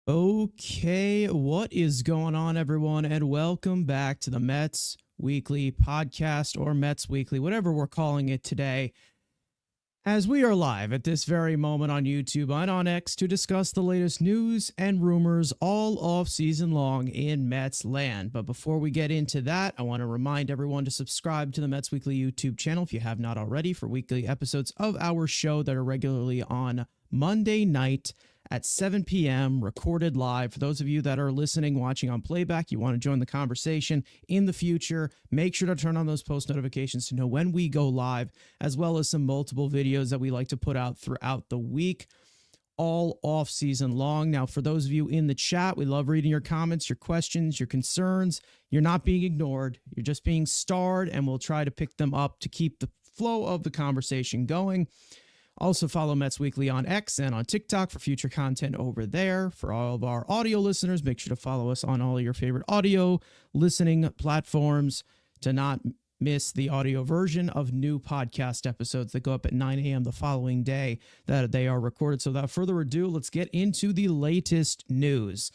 Okay, what is going on, everyone? And welcome back to the Mets Weekly Podcast or Mets Weekly, whatever we're calling it today. As we are live at this very moment on YouTube and on X to discuss the latest news and rumors all off season long in Mets land. But before we get into that, I want to remind everyone to subscribe to the Mets Weekly YouTube channel if you have not already for weekly episodes of our show that are regularly on Monday night at 7 p.m. recorded live. For those of you that are listening, watching on playback, you want to join the conversation in the future, make sure to turn on those post notifications to know when we go live, as well as some multiple videos that we like to put out throughout the week, all off season long. Now, for those of you in the chat, we love reading your comments, your questions, your concerns. You're not being ignored. You're just being starred, and we'll try to pick them up to keep the flow of the conversation going. Also follow Mets Weekly on X and on TikTok for future content over there. For all of our audio listeners, make sure to follow us on all of your favorite audio listening platforms to not miss the audio version of new podcast episodes that go up at 9 a.m. the following day that they are recorded. So without further ado, let's get into the latest news.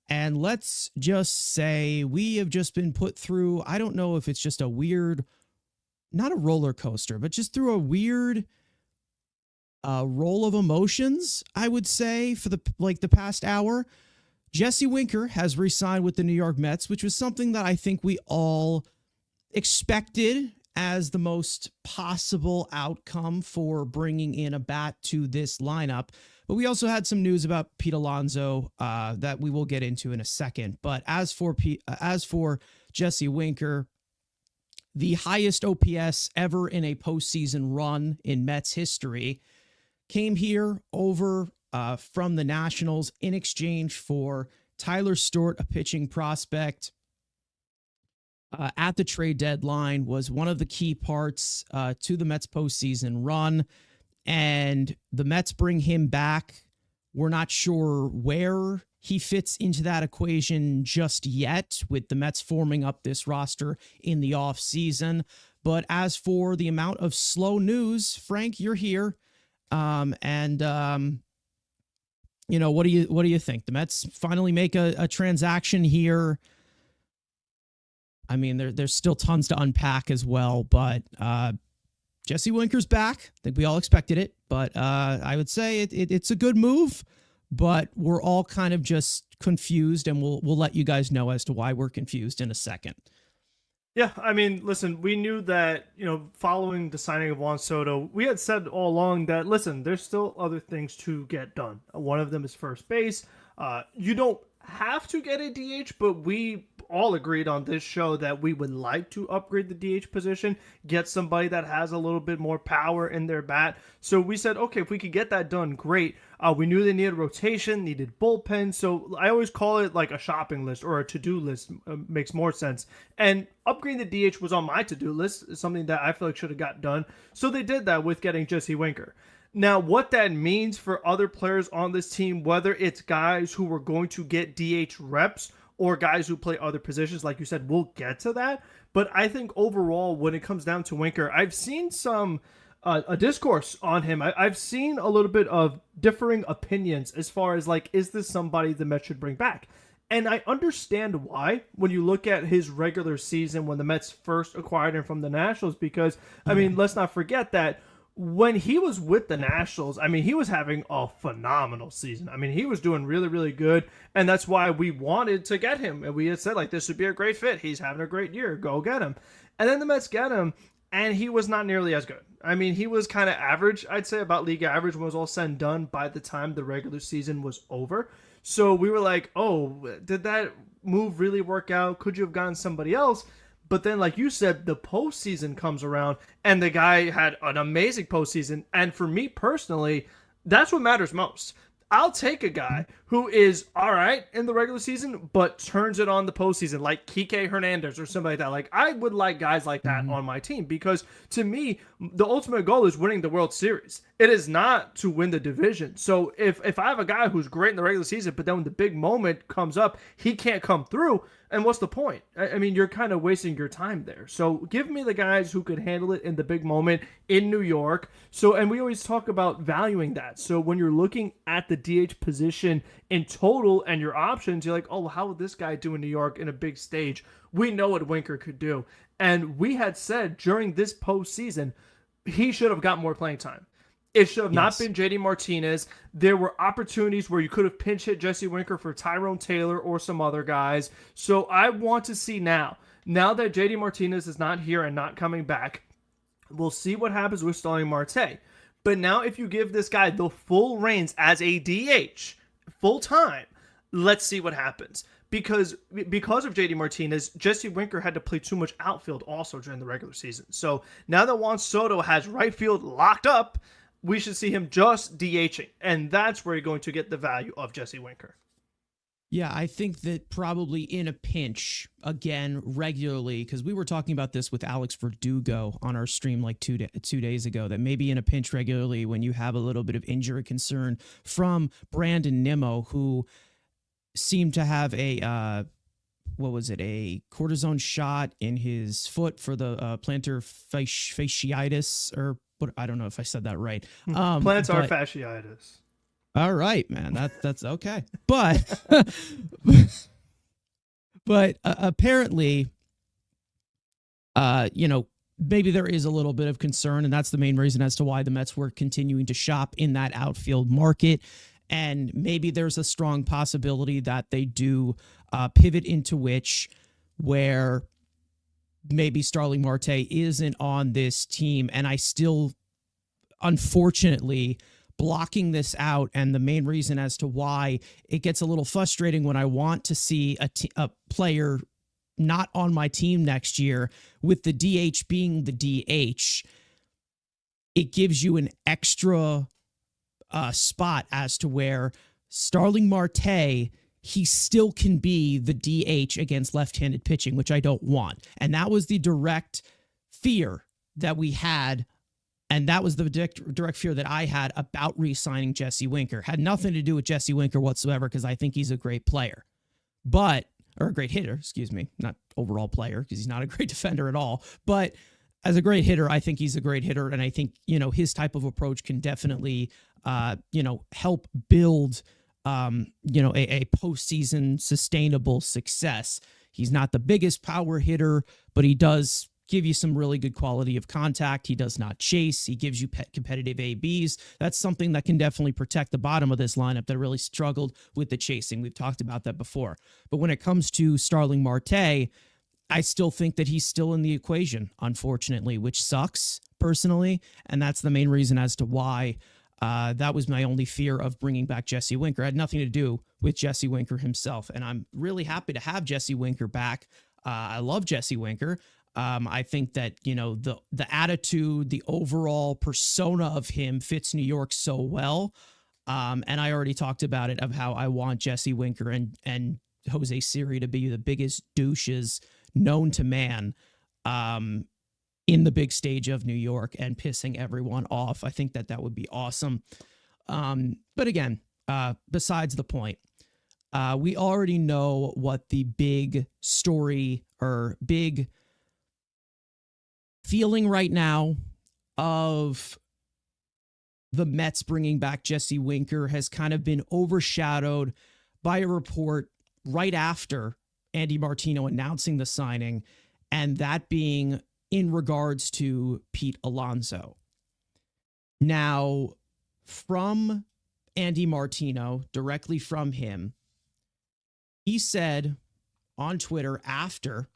And let's just say we have just been put through, I don't know if it's just a weird, not a roller coaster, but just through a weird roll of emotions, I would say, for the past hour. Jesse Winker has re-signed with the New York Mets, which was something that I think we all expected as the most possible outcome for bringing in a bat to this lineup. But we also had some news about Pete Alonso that we will get into in a second. But as for Jesse Winker, the highest OPS ever in a postseason run in Mets history, came here over from the Nationals in exchange for Tyler Stewart, a pitching prospect. At the trade deadline, was one of the key parts to the Mets postseason run. And the Mets bring him back. We're not sure where he fits into that equation just yet, with the Mets forming up this roster in the offseason. But as for the amount of slow news, Frank, you're here. What do you think? The Mets finally make a transaction here. I mean, there's still tons to unpack as well, but Jesse Winker's back. I think we all expected it, but I would say it's a good move, but we're all kind of just confused, and we'll let you guys know as to why we're confused in a second. Yeah, I mean, listen, we knew that, following the signing of Juan Soto, we had said all along that, listen, there's still other things to get done. One of them is first base. You don't have to get a DH, but we all agreed on this show that we would like to upgrade the DH position, get somebody that has a little bit more power in their bat. So we said, okay, if we could get that done, great. We knew they needed rotation, needed bullpen. So I always call it like a shopping list or a to-do list. Makes more sense. And upgrading the DH was on my to-do list. It's something that I feel like should have got done. So they did that with getting Jesse Winker. Now, what that means for other players on this team, whether it's guys who were going to get DH reps or guys who play other positions, like you said, we'll get to that. But I think overall, when it comes down to Winker, I've seen some a discourse on him. I've seen a little bit of differing opinions as far as, like, is this somebody the Mets should bring back? And I understand why when you look at his regular season when the Mets first acquired him from the Nationals, because, I mean, let's not forget that when he was with the Nationals, I mean, he was having a phenomenal season. I mean, he was doing really, really good, and that's why we wanted to get him. And we had said, like, this would be a great fit. He's having a great year. Go get him. And then the Mets get him, and he was not nearly as good. I mean, he was kind of average, I'd say, about league average when it was all said and done by the time the regular season was over. So we were like, oh, did that move really work out? Could you have gotten somebody else? But then, like you said, the postseason comes around, and the guy had an amazing postseason. And for me personally, that's what matters most. I'll take a guy who is all right in the regular season, but turns it on the postseason, like Kike Hernandez or somebody like that. Like, I would like guys like that on my team, because to me, the ultimate goal is winning the World Series. It is not to win the division. So if I have a guy who's great in the regular season, but then when the big moment comes up, he can't come through, And what's the point? I mean, you're kind of wasting your time there. So give me the guys who could handle it in the big moment in New York. So, and we always talk about valuing that. So when you're looking at the DH position in total and your options, you're like, oh, how would this guy do in New York in a big stage? We know what Winker could do. And we had said during this postseason, he should have got more playing time. It should have not been JD Martinez. There were opportunities where you could have pinch hit Jesse Winker for Tyrone Taylor or some other guys. So I want to see now that JD Martinez is not here and not coming back, we'll see what happens with Starling Marte. But now if you give this guy the full reins as a DH, full time, let's see what happens. Because of JD Martinez, Jesse Winker had to play too much outfield also during the regular season. So now that Juan Soto has right field locked up, we should see him just DHing. And that's where you're going to get the value of Jesse Winker. Yeah, I think that probably in a pinch, again, regularly, because we were talking about this with Alex Verdugo on our stream like 2 days ago, that maybe in a pinch regularly when you have a little bit of injury concern from Brandon Nimmo, who seemed to have a cortisone shot in his foot for the plantar fasciitis, or what, I don't know if I said that right. Plantar fasciitis. All right, man, that's okay. But apparently, maybe there is a little bit of concern, and that's the main reason as to why the Mets were continuing to shop in that outfield market. And maybe there's a strong possibility that they do pivot into where maybe Starling Marte isn't on this team. And I still, unfortunately, blocking this out, and the main reason as to why it gets a little frustrating when I want to see a player not on my team next year, with the DH being the DH, it gives you an extra spot as to where Starling Marte, he still can be the DH against left-handed pitching, which I don't want. And that was the direct fear that we had, and that was the direct fear that I had about re-signing Jesse Winker. Had nothing to do with Jesse Winker whatsoever, because I think he's a great player. Or a great hitter, excuse me, not overall player, because he's not a great defender at all. But as a great hitter, I think he's a great hitter, and I think, his type of approach can definitely help build, a postseason sustainable success. He's not the biggest power hitter, but he does give you some really good quality of contact. He does not chase. He gives you competitive ABs. That's something that can definitely protect the bottom of this lineup that really struggled with the chasing. We've talked about that before. But when it comes to Starling Marte, I still think that he's still in the equation, unfortunately, which sucks personally. And that's the main reason as to why that was my only fear of bringing back Jesse Winker. It had nothing to do with Jesse Winker himself. And I'm really happy to have Jesse Winker back. I love Jesse Winker. I think that, the attitude, the overall persona of him fits New York so well. And I already talked about it, of how I want Jesse Winker and Jose Siri to be the biggest douches known to man in the big stage of New York and pissing everyone off. I think that would be awesome. But again, besides the point, we already know what the big story or big feeling right now of the Mets bringing back Jesse Winker has kind of been overshadowed by a report right after Andy Martino announcing the signing, and that being in regards to Pete Alonso. Now, from Andy Martino, directly from him, he said on Twitter after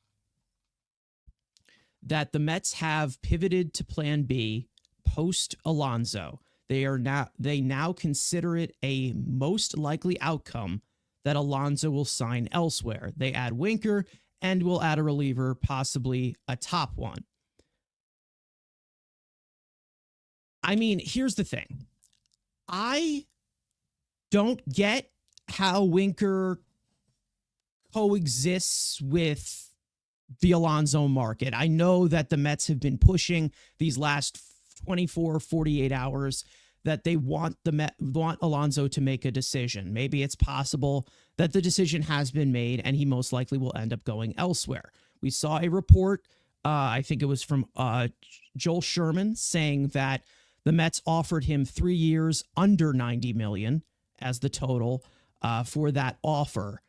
that the Mets have pivoted to Plan B post-Alonso. They now consider it a most likely outcome that Alonso will sign elsewhere. They add Winker and will add a reliever, possibly a top one. I mean, here's the thing. I don't get how Winker coexists with the Alonso market. I know that the Mets have been pushing these last 24, 48 hours that they want want Alonso to make a decision. Maybe it's possible that the decision has been made and he most likely will end up going elsewhere. We saw a report, I think it was from Joel Sherman, saying that the Mets offered him 3 years under $90 million as the total for that offer.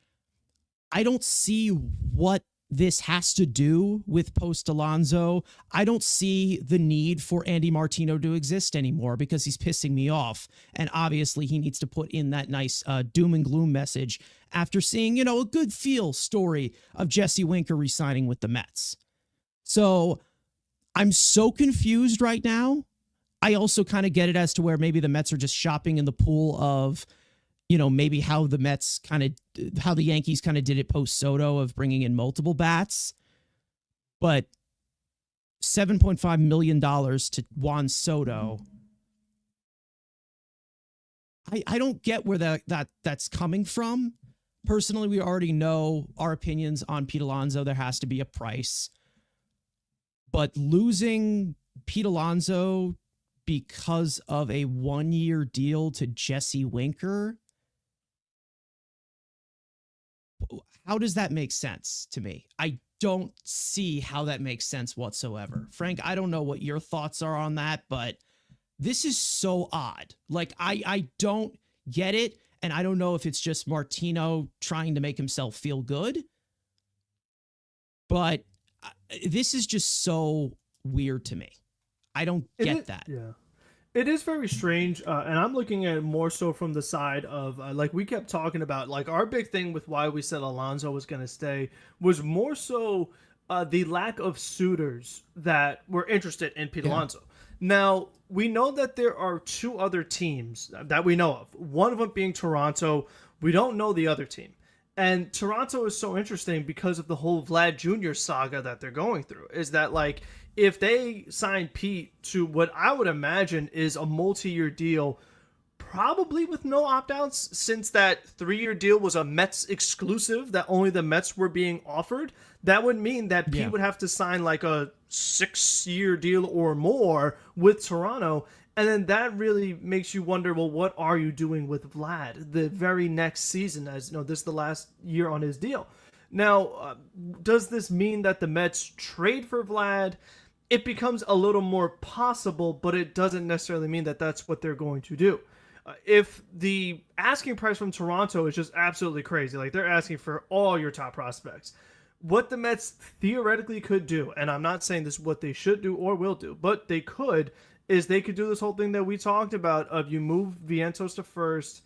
I don't see what this has to do with post-Alonso. I don't see the need for Andy Martino to exist anymore because he's pissing me off. And obviously he needs to put in that nice doom and gloom message after seeing, a good feel story of Jesse Winker re-signing with the Mets. So I'm so confused right now. I also kind of get it as to where maybe the Mets are just shopping in the pool of, maybe how the Yankees kind of did it post Soto of bringing in multiple bats. But $7.5 million to Juan Soto, I don't get where that's coming from. Personally, we already know our opinions on Pete Alonso. There has to be a price. But losing Pete Alonso because of a 1-year deal to Jesse Winker, how does that make sense to me? I don't see how that makes sense whatsoever. Frank, I don't know what your thoughts are on that, but this is so odd. Like, I don't get it, and I don't know if it's just Martino trying to make himself feel good, but this is just so weird to me. I don't get that. Yeah. It is very strange, and I'm looking at it more so from the side of, like we kept talking about, like our big thing with why we said Alonso was going to stay was more so the lack of suitors that were interested in Pete Alonso. Now, we know that there are 2 other teams that we know of, one of them being Toronto. We don't know the other team. And Toronto is so interesting because of the whole Vlad Jr. saga that they're going through, is that like, if they sign Pete to what I would imagine is a multi-year deal, probably with no opt-outs, since that 3-year deal was a Mets exclusive that only the Mets were being offered, that would mean that Pete would have to sign like a 6-year deal or more with Toronto. And then that really makes you wonder, well, what are you doing with Vlad the very next season? As this is the last year on his deal. Now, does this mean that the Mets trade for Vlad? It becomes a little more possible, but it doesn't necessarily mean that that's what they're going to do. If the asking price from Toronto is just absolutely crazy, like they're asking for all your top prospects, what the Mets theoretically could do, and I'm not saying this is what they should do or will do, but they could, is they could do this whole thing that we talked about of you move Vientos to first,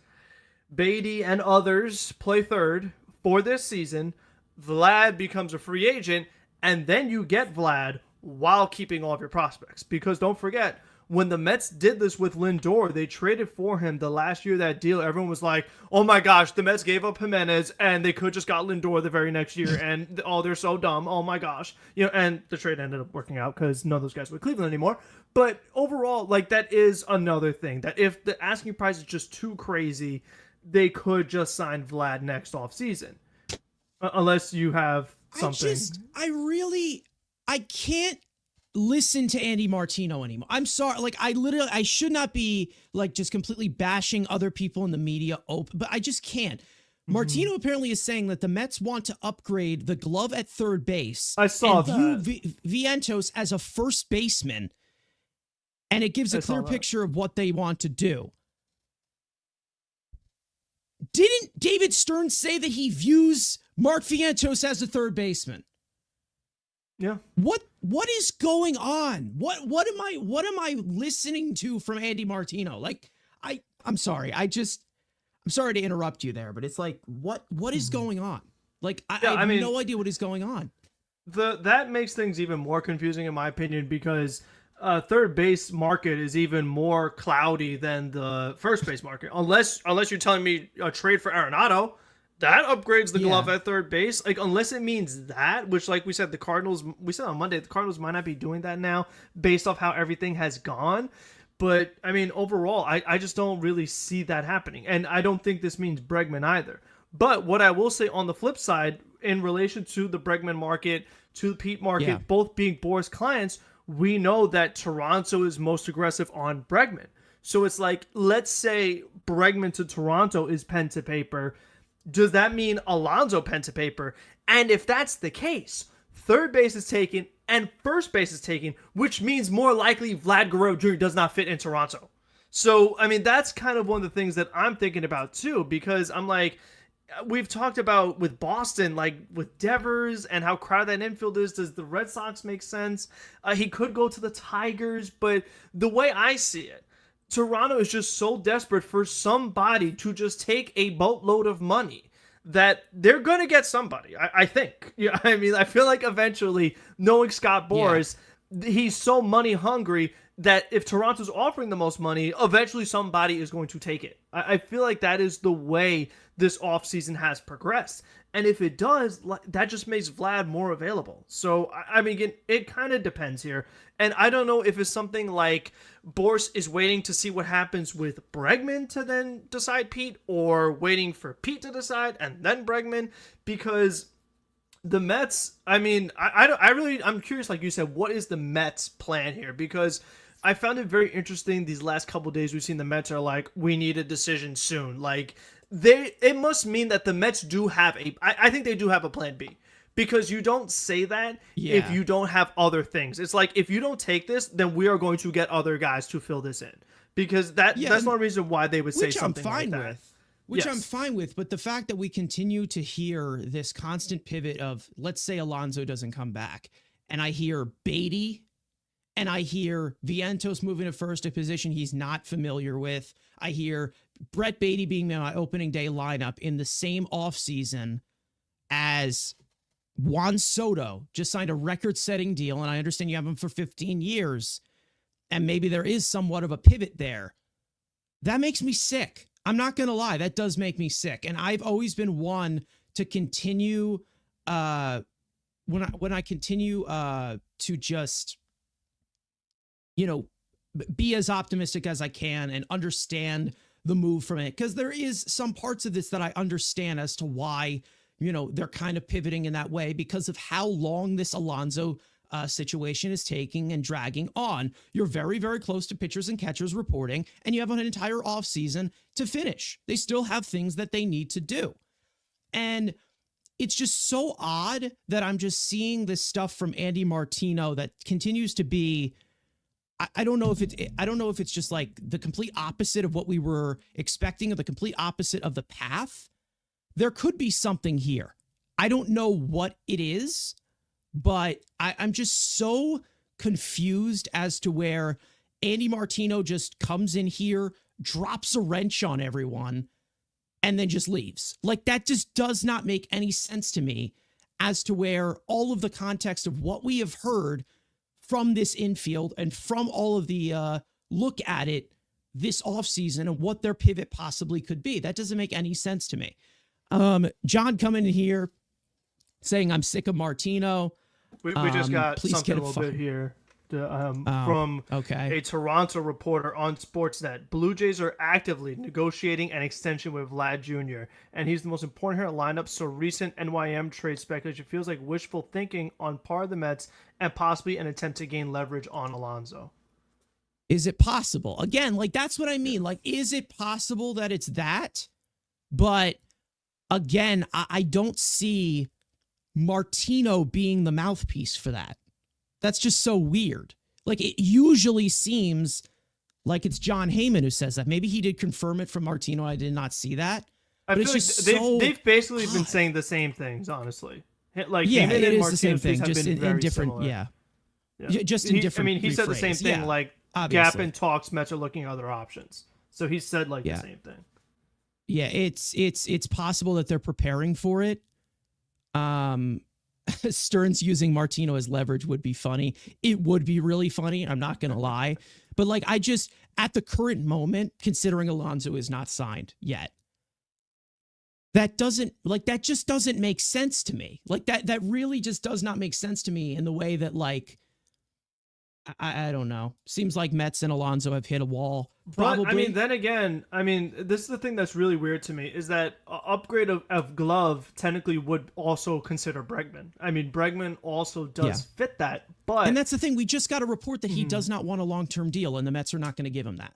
Beatty and others play third for this season, Vlad becomes a free agent, and then you get Vlad while keeping all of your prospects. Because don't forget, when the Mets did this with Lindor, they traded for him the last year of that deal. Everyone was like, oh my gosh, the Mets gave up Jimenez and they could just got Lindor the very next year. And oh, they're so dumb. Oh my gosh. And the trade ended up working out because none of those guys were Cleveland anymore. But overall, like that is another thing, that if the asking price is just too crazy, they could just sign Vlad next offseason. Unless you have something. I can't listen to Andy Martino anymore. I'm sorry. Like, I should not be like just completely bashing other people in the media open, but I just can't. Martino apparently is saying that the Mets want to upgrade the glove at third base. I saw and view Vientos as a first baseman. And it gives a clear picture of what they want to do. Didn't David Stern say that he views Mark Vientos as a third baseman? Yeah. What is going on? What am I listening to from Andy Martino? Like, I'm sorry. I'm sorry to interrupt you there, but it's like, what is going on? Like, I have no idea what is going on. That makes things even more confusing in my opinion, because third base market is even more cloudy than the first base market. Unless you're telling me a trade for Arenado, that upgrades the glove at third base. Like, unless it means that, which, like we said, we said on Monday, the Cardinals might not be doing that now based off how everything has gone. But, I mean, overall, I just don't really see that happening. And I don't think this means Bregman either. But what I will say on the flip side, in relation to the Bregman market, to the Pete market, both being Boris clients, we know that Toronto is most aggressive on Bregman. So it's like, let's say Bregman to Toronto is pen to paper. Does that mean Alonso pen to paper? And if that's the case, third base is taken and first base is taken, which means more likely Vlad Guerrero Jr. does not fit in Toronto. So, I mean, that's kind of one of the things that I'm thinking about too, because I'm like, we've talked about with Boston, like with Devers and how crowded that infield is. Does the Red Sox make sense? He could go to the Tigers, but the way I see it, Toronto is just so desperate for somebody to just take a boatload of money that they're going to get somebody, I think. Yeah, I mean, I feel like eventually, knowing Scott Boras, he's so money hungry that if Toronto's offering the most money, eventually somebody is going to take it. I feel like that is the way this offseason has progressed. And if it does, that just makes Vlad more available. So, I mean, it kind of depends here. And I don't know if it's something like Boras is waiting to see what happens with Bregman to then decide Pete, or waiting for Pete to decide and then Bregman, because the Mets, I mean, I'm curious, like you said, what is the Mets plan here? Because I found it very interesting these last couple of days we've seen the Mets are like, we need a decision soon. Like, it must mean that the Mets do have I think they do have a plan B, because you don't say that if you don't have other things. It's like, if you don't take this, then we are going to get other guys to fill this in, because that's one reason why they would say something like that. Which I'm fine with, but the fact that we continue to hear this constant pivot of, let's say Alonso doesn't come back, and I hear Beatty, and I hear Vientos moving to first, a position he's not familiar with. I hear Brett Beatty being in my opening day lineup in the same offseason as Juan Soto just signed a record-setting deal, and I understand you have him for 15 years, and maybe there is somewhat of a pivot there. That makes me sick. I'm not going to lie. That does make me sick. And I've always been one to continue, when I continue to just, be as optimistic as I can and understand the move from it. Because there is some parts of this that I understand as to why, they're kind of pivoting in that way, because of how long this Alonso situation is taking and dragging on. You're very, very close to pitchers and catchers reporting, and you have an entire offseason to finish. They still have things that they need to do. And it's just so odd that I'm just seeing this stuff from Andy Martino that continues to be, I don't know if it's just like the complete opposite of what we were expecting, or the complete opposite of the path. There could be something here. I don't know what it is, but I'm just so confused as to where Andy Martino just comes in here, drops a wrench on everyone, and then just leaves. Like, that just does not make any sense to me as to where all of the context of what we have heard from this infield and from all of the look at it this offseason and what their pivot possibly could be. That doesn't make any sense to me. John coming in here saying I'm sick of Martino. We just got something a little bit here from a Toronto reporter on Sportsnet. Blue Jays are actively negotiating an extension with Vlad Jr., and he's the most important here in the lineup, so recent NYM trade speculation feels like wishful thinking on part of the Mets and possibly an attempt to gain leverage on Alonso. Is it possible? Again, like, that's what I mean. Like, is it possible that it's that? But again, I don't see Martino being the mouthpiece for that. That's just so weird. Like, it usually seems like it's John Heyman who says that. Maybe he did confirm it from Martino. I did not see that. I feel like they've basically been saying the same things, honestly. Like, Heyman and is Martino's the same thing, just in different, similar. Just in different. I mean, he said the same thing. Like, obviously. Gap and talks, Mets are looking at other options. So he said the same thing. Yeah, it's possible that they're preparing for it. Stearns using Martino as leverage would be funny. It would be really funny. I'm not going to lie. But like, I just, at the current moment, considering Alonso is not signed yet, that just doesn't make sense to me. Like, that really just does not make sense to me in the way that, like, I don't know. Seems like Mets and Alonso have hit a wall. Probably. But, I mean, then again, this is the thing that's really weird to me, is that upgrade of glove technically would also consider Bregman. I mean, Bregman also does fit that, but... And that's the thing. We just got a report that he does not want a long-term deal, and the Mets are not going to give him that.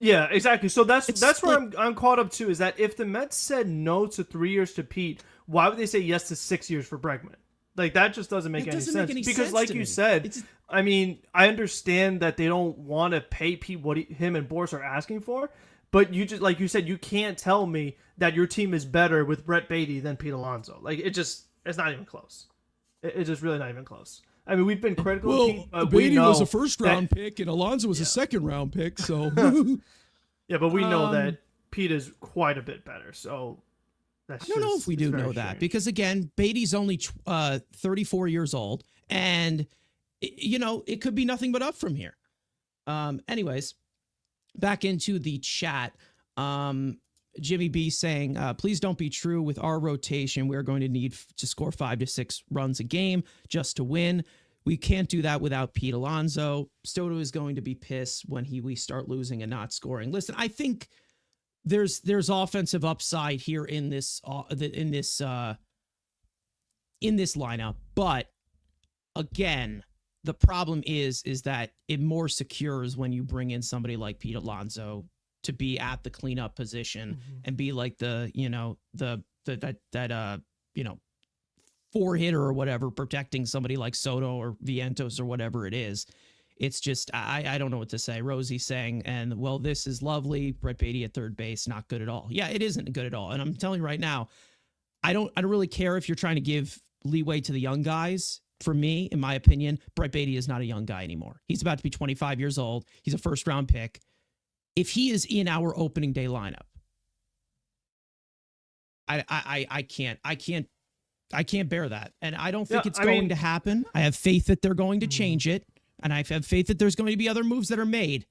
Yeah, exactly. So that's where like, I'm caught up to, is that if the Mets said no to 3 years to Pete, why would they say yes to 6 years for Bregman? Like, that just doesn't make it any doesn't make sense. any Because sense like to you me. said, It's I mean, I understand that they don't want to pay Pete what him and Boris are asking for, but you just, like you said, you can't tell me that your team is better with Brett Beatty than Pete Alonso. Like, it's not even close. It's just really not even close. I mean, we've been critical of Pete, but we Beatty know was a first round that, pick and Alonso was a second round pick. So, yeah, but we know um, that Pete is quite a bit better. So I don't know if we do know that because again, Beatty's only 34 years old, and it could be nothing but up from here. Anyways, back into the chat. Jimmy B saying, please don't be true with our rotation. We're going to need to score 5 to 6 runs a game just to win. We can't do that without Pete Alonso. Stoto is going to be pissed when we start losing and not scoring. Listen, I think there's offensive upside here in this lineup, but again, the problem is that it more secures when you bring in somebody like Pete Alonso to be at the cleanup position and be like the 4-hitter or whatever, protecting somebody like Soto or Vientos or whatever it is. It's just, I don't know what to say. Rosie saying, and well, this is lovely. Brett Beatty at third base, not good at all. Yeah, it isn't good at all. And I'm telling you right now, I don't really care if you're trying to give leeway to the young guys. For me, in my opinion, Brett Beatty is not a young guy anymore. He's about to be 25 years old. He's a first round pick. If he is in our opening day lineup, I can't bear that. And I don't think it's going to happen. I have faith that they're going to change it. And I have faith that there's going to be other moves that are made.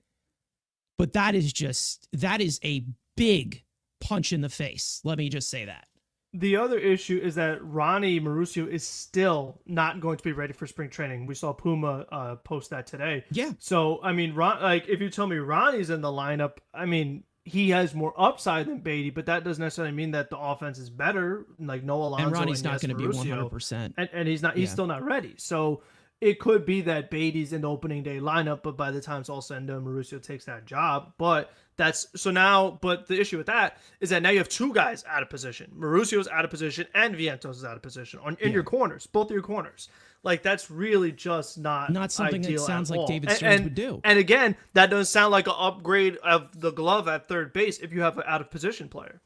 But that is a big punch in the face. Let me just say that. The other issue is that Ronnie Mauricio is still not going to be ready for spring training. We saw Puma post that today. Yeah. So, I mean, if you tell me Ronnie's in the lineup, I mean, he has more upside than Beatty, but that doesn't necessarily mean that the offense is better. Like, no Alonso. And Ronnie's not going to be Mauricio, 100%. And he's not. He's still not ready. So it could be that Beatty's in the opening day lineup, but by the time it's all said and done, Mauricio takes that job. But the issue with that is that now you have two guys out of position. Mauricio's out of position and Vientos is out of position in your corners, both of your corners. Like, that's really just not something that sounds like David Stearns would do. And again, that doesn't sound like an upgrade of the glove at third base if you have an out of position player.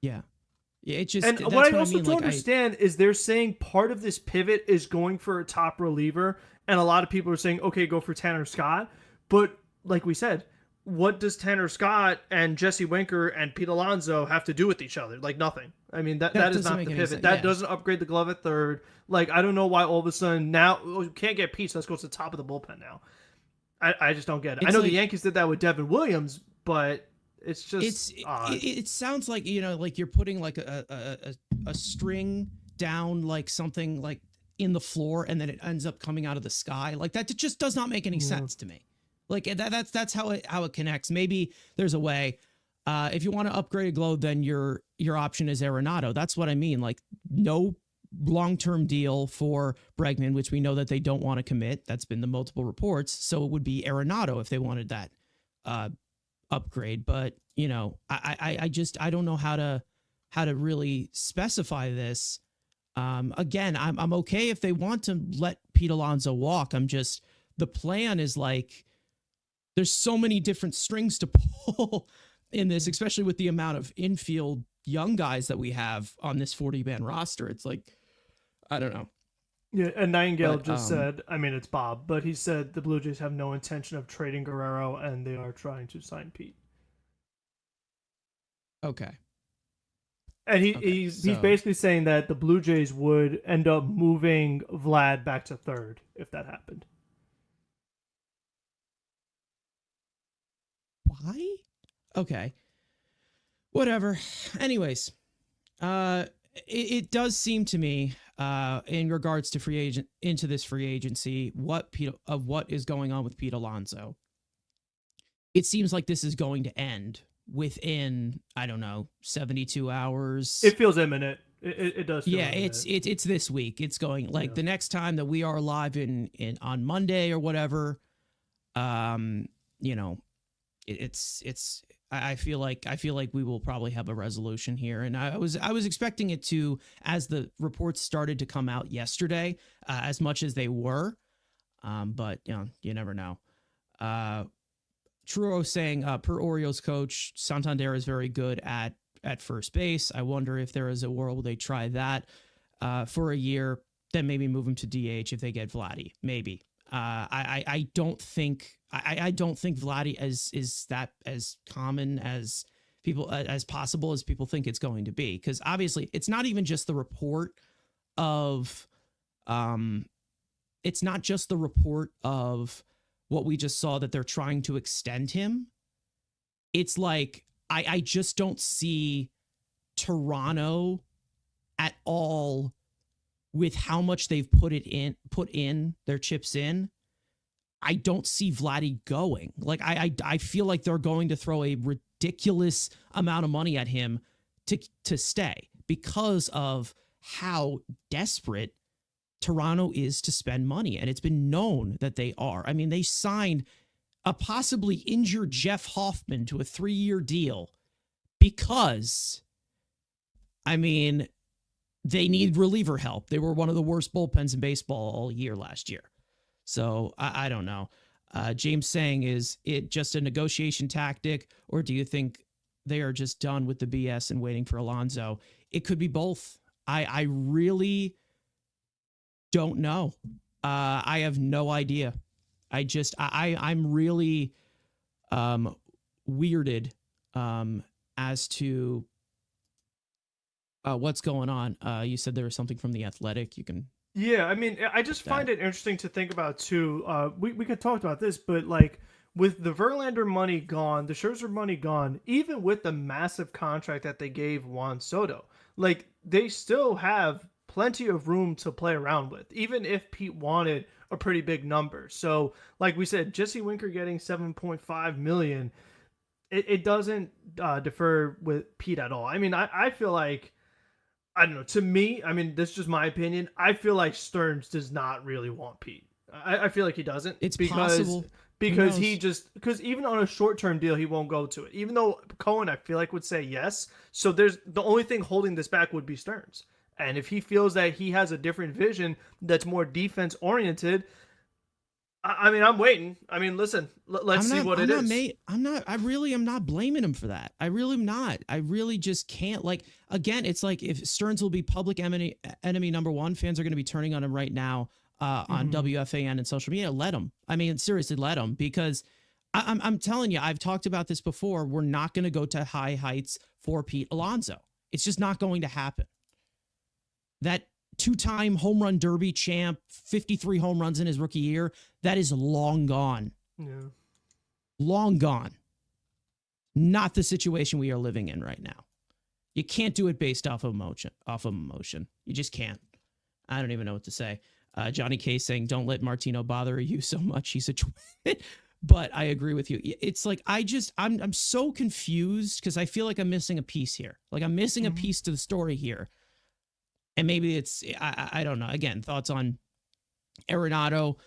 Yeah. Yeah, it just, and that's what I also mean. don't like, understand is they're saying part of this pivot is going for a top reliever, and a lot of people are saying, okay, go for Tanner Scott. But like we said, what does Tanner Scott and Jesse Winker and Pete Alonso have to do with each other? Like, nothing. I mean, that is not the pivot. That doesn't upgrade the glove at third. Like, I don't know why all of a sudden now we can't get Pete, so let's go to the top of the bullpen now. I just don't get it. I know the Yankees did that with Devin Williams, but it's just odd. It sounds like, like you're putting like a string down, like something like in the floor, and then it ends up coming out of the sky. Like, that just does not make any sense to me. Like, that's how it connects. Maybe there's a way. If you want to upgrade a glove, then your option is Arenado. That's what I mean. Like, no long-term deal for Bregman, which we know that they don't want to commit. That's been the multiple reports. So it would be Arenado if they wanted that upgrade. But I don't know how to really specify this. Again, I'm okay if they want to let Pete Alonso walk. The plan is like, there's so many different strings to pull in this, especially with the amount of infield young guys that we have on this 40-man roster. It's like, I don't know. Yeah, and Nightingale just said, I mean, it's Bob, but he said the Blue Jays have no intention of trading Guerrero, and they are trying to sign Pete. Okay. And he's basically saying that the Blue Jays would end up moving Vlad back to third if that happened. Why? Okay. Whatever. Anyways, it does seem to me, in regards to free agency, what is going on with Pete Alonso. It seems like this is going to end within, I don't know, 72 hours. It feels imminent. It does. Feel imminent. It's this week. It's going the next time that we are live on Monday or whatever. it's I feel like we will probably have a resolution here, and I was expecting it to, as the reports started to come out yesterday, as much as they were, but you never know. Truro saying, per Orioles coach, Santander is very good at first base. I wonder if there is a world where they try that for a year, then maybe move him to DH if they get Vladdy. Maybe. I don't think Vladdy is that as common as people as possible as people think it's going to be, because obviously it's not even just the report of it's not just the report of what we just saw that they're trying to extend him. It's like I just don't see Toronto at all with how much they've put in their chips in. I don't see Vladdy going. Like I feel like they're going to throw a ridiculous amount of money at him to stay because of how desperate Toronto is to spend money, and it's been known that they are. I mean, they signed a possibly injured Jeff Hoffman to a 3-year deal because, I mean, they need reliever help. They were one of the worst bullpens in baseball all year last year. So I don't know. James saying, is it just a negotiation tactic, or do you think they are just done with the BS and waiting for Alonso? It could be both. I really don't know. I have no idea. I'm really weirded as to what's going on. You said there was something from The Athletic. You can. Yeah, I mean, I just find it interesting to think about too. We could talk about this, but like with the Verlander money gone, the Scherzer money gone, even with the massive contract that they gave Juan Soto, like they still have plenty of room to play around with, even if Pete wanted a pretty big number. So, like we said, Jesse Winker getting $7.5 million, it doesn't defer with Pete at all. I mean, I feel like, I don't know. To me, I mean, this is just my opinion. I feel like Stearns does not really want Pete. I feel like he doesn't. It's possible. Because because even on a short-term deal, he won't go to it. Even though Cohen, I feel like, would say yes. So there's the only thing holding this back would be Stearns. And if he feels that he has a different vision that's more defense oriented, I mean, I'm waiting. I mean, listen, let's see what it is. I really am not blaming him for that. I really am not. I really just can't. Like, again, it's like if Stearns will be public enemy number one, fans are going to be turning on him right now on WFAN and social media. Let him. I mean, seriously, let him, because I'm telling you, I've talked about this before. We're not going to go to high heights for Pete Alonso. It's just not going to happen. That 2-time home run derby champ, 53 home runs in his rookie year, that is long gone. Yeah. Long gone. Not the situation we are living in right now. You can't do it based off of emotion. You just can't. I don't even know what to say. Johnny K saying, don't let Martino bother you so much. He's a twin. But I agree with you. It's like, I'm so confused because I feel like I'm missing a piece here. Like I'm missing a piece to the story here. And maybe it's, I don't know. Again, thoughts on Arenado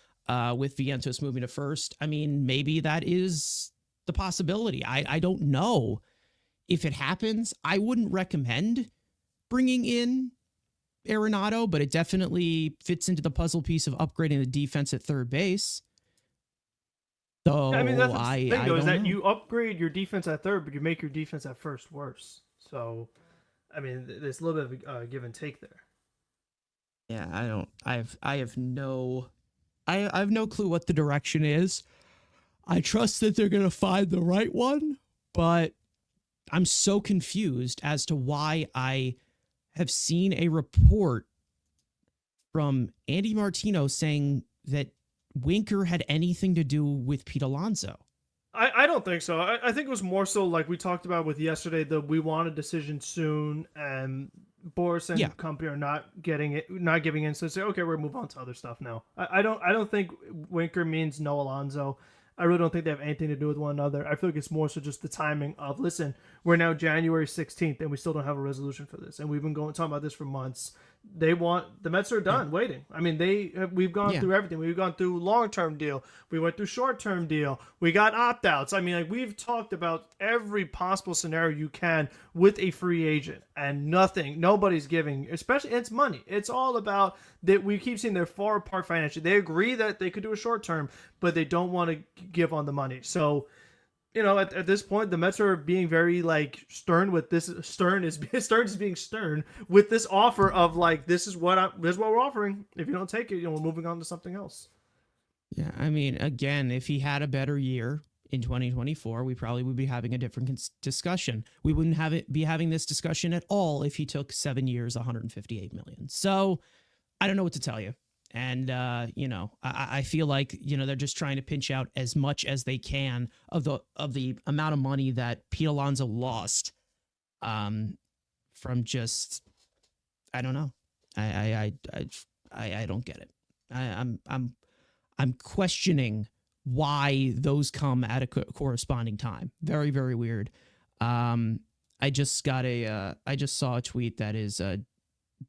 with Vientos moving to first. I mean, maybe that is the possibility. I don't know if it happens. I wouldn't recommend bringing in Arenado, but it definitely fits into the puzzle piece of upgrading the defense at third base. So I mean, that's the thing, though, is that know. you upgrade your defense at third, but you make your defense at first worse. So, I mean, there's a little bit of a give and take there. Yeah, I have no clue what the direction is. I trust that they're going to find the right one, but I'm so confused as to why I have seen a report from Andy Martino saying that Winker had anything to do with Pete Alonso. I don't think so. I think it was more so like we talked about with yesterday, that we want a decision soon, and Boris and company are not giving in. So say, okay, we're move on to other stuff now. I don't think Winker means no Alonso. I really don't think they have anything to do with one another. I feel like it's more so just the timing of, listen, we're now January 16th and we still don't have a resolution for this. And we've been talking about this for months. the Mets are done waiting. I mean, we've gone through everything. We've gone through long-term deal. We went through short-term deal. We got opt-outs. I mean, like, we've talked about every possible scenario you can with a free agent, and nobody's giving, especially, it's money. It's all about that. We keep seeing they're far apart financially. They agree that they could do a short-term, but they don't want to give on the money. So, at this point, the Mets are being very like stern with this. Stern is being stern with this offer of like, this is what we're offering. If you don't take it, we're moving on to something else. Yeah, I mean, again, if he had a better year in 2024, we probably would be having a different discussion. We wouldn't be having this discussion at all if he took 7 years, 158 million. So I don't know what to tell you. And, I feel like, they're just trying to pinch out as much as they can of the amount of money that Pete Alonso lost from just, I don't know. I don't get it. I'm questioning why those come at a corresponding time. Very, very weird. I just saw a tweet that is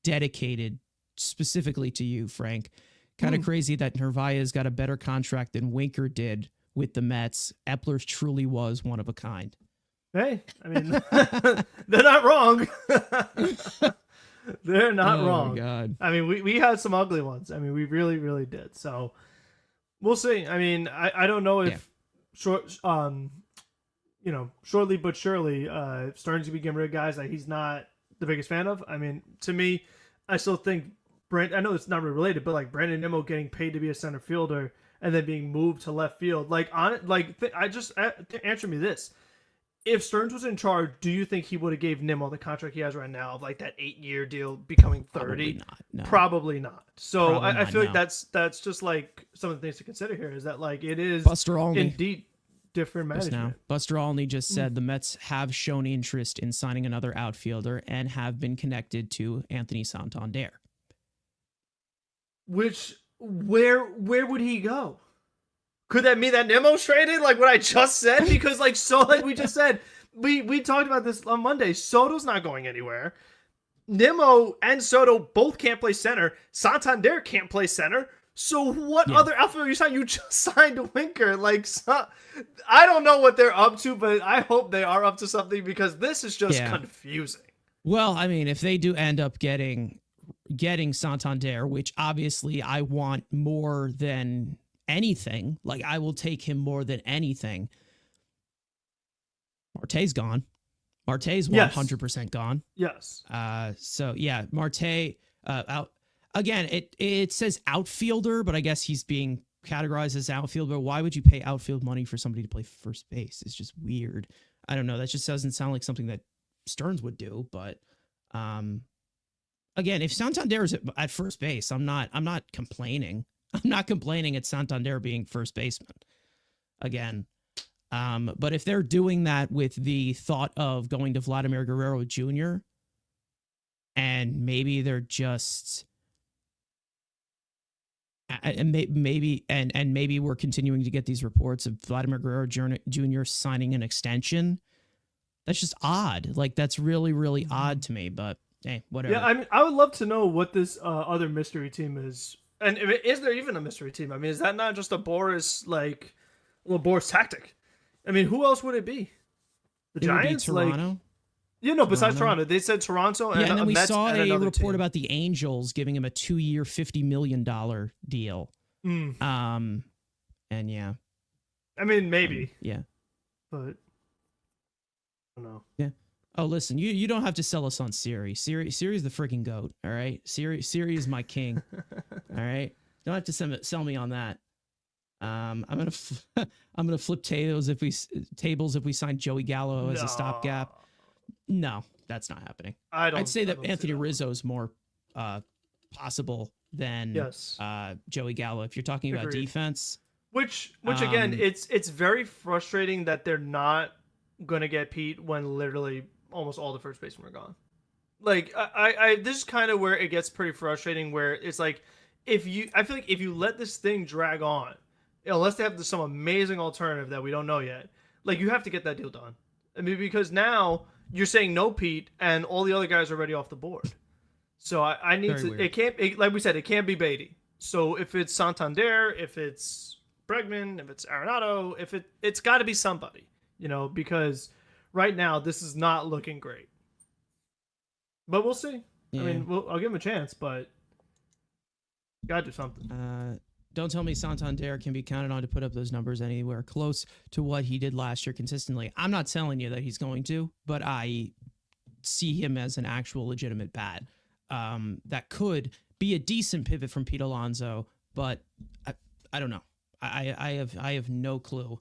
dedicated specifically to you, Frank. Kind of crazy that Narvaez's got a better contract than Winker did with the Mets. Epler truly was one of a kind. Hey, I mean, they're not wrong. They're not wrong. God. I mean, we had some ugly ones. I mean, we really, really did. So we'll see. I mean, I don't know if shortly but surely, Stearns to be getting rid of guys that he's not the biggest fan of. I mean, to me, I still think I know it's not really related, but like Brandon Nimmo getting paid to be a center fielder and then being moved to left field, answer me this: if Stearns was in charge, do you think he would have gave Nimmo the contract he has right now of like that 8-year deal becoming 30? Probably not. No. Probably not. So I feel like that's just like some of the things to consider here is that like it is Buster Olney. Indeed different management. Now, Buster Olney just said the Mets have shown interest in signing another outfielder and have been connected to Anthony Santander. Which, where would he go? Could that mean that Nimmo's traded? Like what I just said? Because like we just said, we talked about this on Monday. Soto's not going anywhere. Nimmo and Soto both can't play center. Santander can't play center. So what other outfielder you signed? You just signed Winker. I don't know what they're up to, but I hope they are up to something because this is just confusing. Well, I mean, if they do end up getting Santander, which obviously I want more than anything, like I will take him more than anything. Marte's gone. Marte's 100% gone. Yes. So yeah, Marte out. Again, it says outfielder, but I guess he's being categorized as outfielder. Why would you pay outfield money for somebody to play first base? It's just weird. I don't know. That just doesn't sound like something that Stearns would do. But again, if Santander is at first base, I'm not complaining. I'm not complaining at Santander being first baseman. Again, but if they're doing that with the thought of going to Vladimir Guerrero Jr. and maybe they're just and maybe we're continuing to get these reports of Vladimir Guerrero Jr. signing an extension. That's just odd. Like that's really, really odd to me. But hey, whatever. Yeah, I mean, I would love to know what this other mystery team is, and is there even a mystery team? I mean, is that not just a Boris Boris tactic? I mean, who else would it be? The Giants, Toronto. Besides Toronto, they said Toronto. And then we Mets saw a report team about the Angels giving him a 2-year, $50 million deal. And yeah, I mean, maybe. Yeah, but I don't know. Yeah. Oh, listen, you don't have to sell us on Siri. Siri is the freaking goat. All right, Siri is my king. All right, don't have to sell me on that. I'm gonna flip tables if we sign Joey Gallo as a stopgap. No, that's not happening. I'd say that Anthony Rizzo is more possible than Joey Gallo if you're talking about defense. Which again, it's very frustrating that they're not gonna get Pete when literally almost all the first basemen are gone. Like this is kind of where it gets pretty frustrating. Where it's like I feel like if you let this thing drag on, unless they have some amazing alternative that we don't know yet, like you have to get that deal done. I mean, because now you're saying no Pete, and all the other guys are already off the board. So I need Very to. weird. It can't. Like we said, it can't be Beatty. So if it's Santander, if it's Bregman, if it's Arenado, it's got to be somebody. Because right now this is not looking great. But we'll see. Yeah. I mean, I'll give him a chance, but gotta do something. Don't tell me Santander can be counted on to put up those numbers anywhere close to what he did last year consistently. I'm not telling you that he's going to, but I see him as an actual legitimate bat that could be a decent pivot from Pete Alonso, but I don't know. I have no clue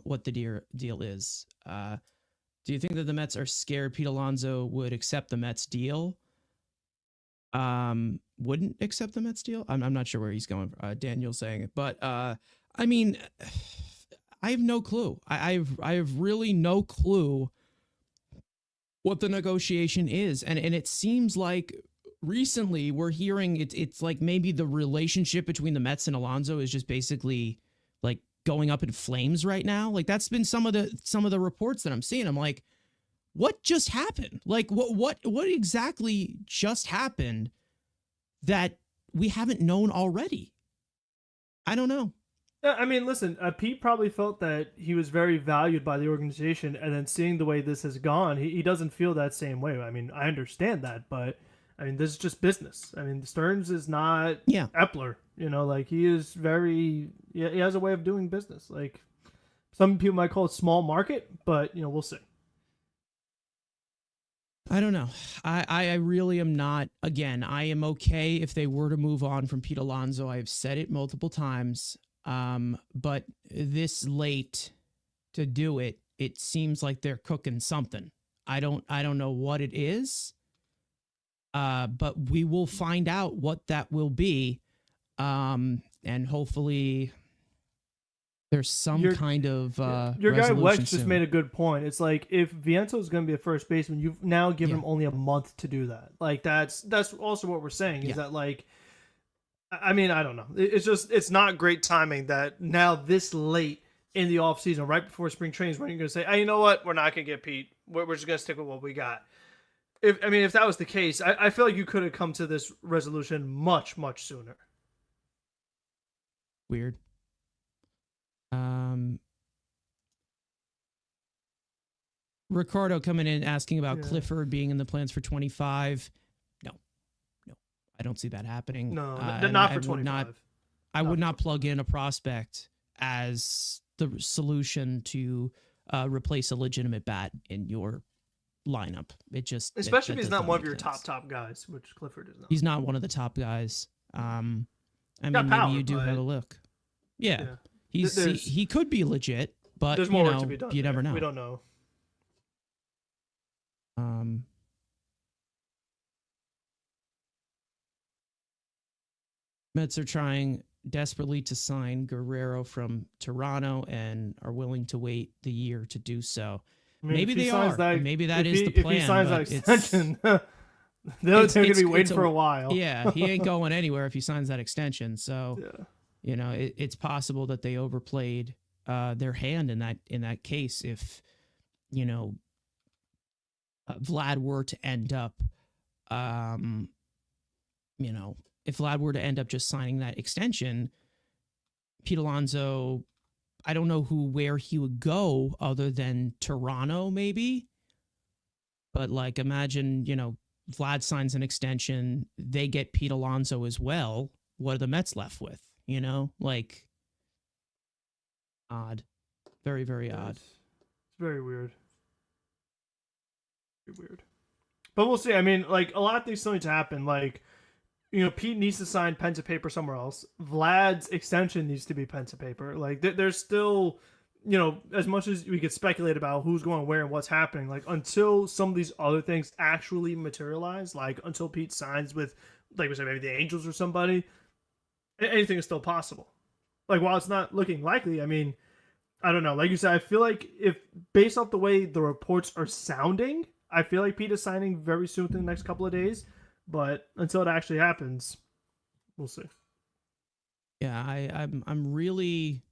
what the deal is. Do you think that the Mets are scared Pete Alonso would accept the Mets deal? Wouldn't accept the Mets deal? I'm not sure where he's going. Daniel's saying it, but I mean, I have no clue. I have really no clue what the negotiation is, and it seems like recently we're hearing it's like maybe the relationship between the Mets and Alonso is just basically like going up in flames right now. Like that's been some of the reports that I'm seeing. I'm like, what just happened? Like what exactly just happened that we haven't known already? I don't know. I mean, listen, Pete probably felt that he was very valued by the organization, and then seeing the way this has gone, he doesn't feel that same way. I mean, I understand that, but I mean, this is just business. I mean, Stearns is not Epler, like he is he has a way of doing business. Like some people might call it small market, but we'll see. I don't know. I really am not. Again, I am okay if they were to move on from Pete Alonso. I've said it multiple times. But this late to do it, it seems like they're cooking something. I don't know what it is. But we will find out what that will be. And hopefully there's some kind of your guy Wex soon. just made a good point. It's like if Viento is going to be a first baseman, you've now given him only a month to do that. Like that's also what we're saying is that like, I mean, I don't know. It's not great timing that now this late in the offseason, right before spring training, is when you're going to say, hey, you know what? We're not going to get Pete. We're just going to stick with what we got. If that was the case, I feel like you could have come to this resolution much, much sooner. Weird. Ricardo coming in asking about Clifford being in the plans for 25. No, I don't see that happening. No, not for 25. I would not plug in a prospect as the solution to replace a legitimate bat in your lineup. Especially if he's not one of your top guys, which Clifford is not. He's not one of the top guys. I mean, power, maybe you do have a look. Yeah. He could be legit, but there's more work to be done. You never know. We don't know. Mets are trying desperately to sign Guerrero from Toronto and are willing to wait the year to do so. I mean, maybe they are. Maybe that is the plan. If he signs that extension, the other team could be waiting for a while. Yeah, he ain't going anywhere if he signs that extension. So, it's possible that they overplayed their hand in that case. If Vlad were to end up, if Vlad were to end up just signing that extension, Pete Alonso, I don't know where he would go other than Toronto, maybe. But like, imagine, Vlad signs an extension, they get Pete Alonso as well. What are the Mets left with? Like, odd. Very, very odd. It's very weird. Very weird. But we'll see. I mean, like, a lot of things still need to happen. Like, Pete needs to sign pen to paper somewhere else. Vlad's extension needs to be pen to paper. Like, there's still, as much as we could speculate about who's going where and what's happening, like, until some of these other things actually materialize, like, until Pete signs with, like we said, maybe the Angels or somebody, anything is still possible. Like, while it's not looking likely, I mean, I don't know. Like you said, I feel like if, based off the way the reports are sounding, I feel like Pete is signing very soon within the next couple of days. But until it actually happens, we'll see. Yeah, I'm really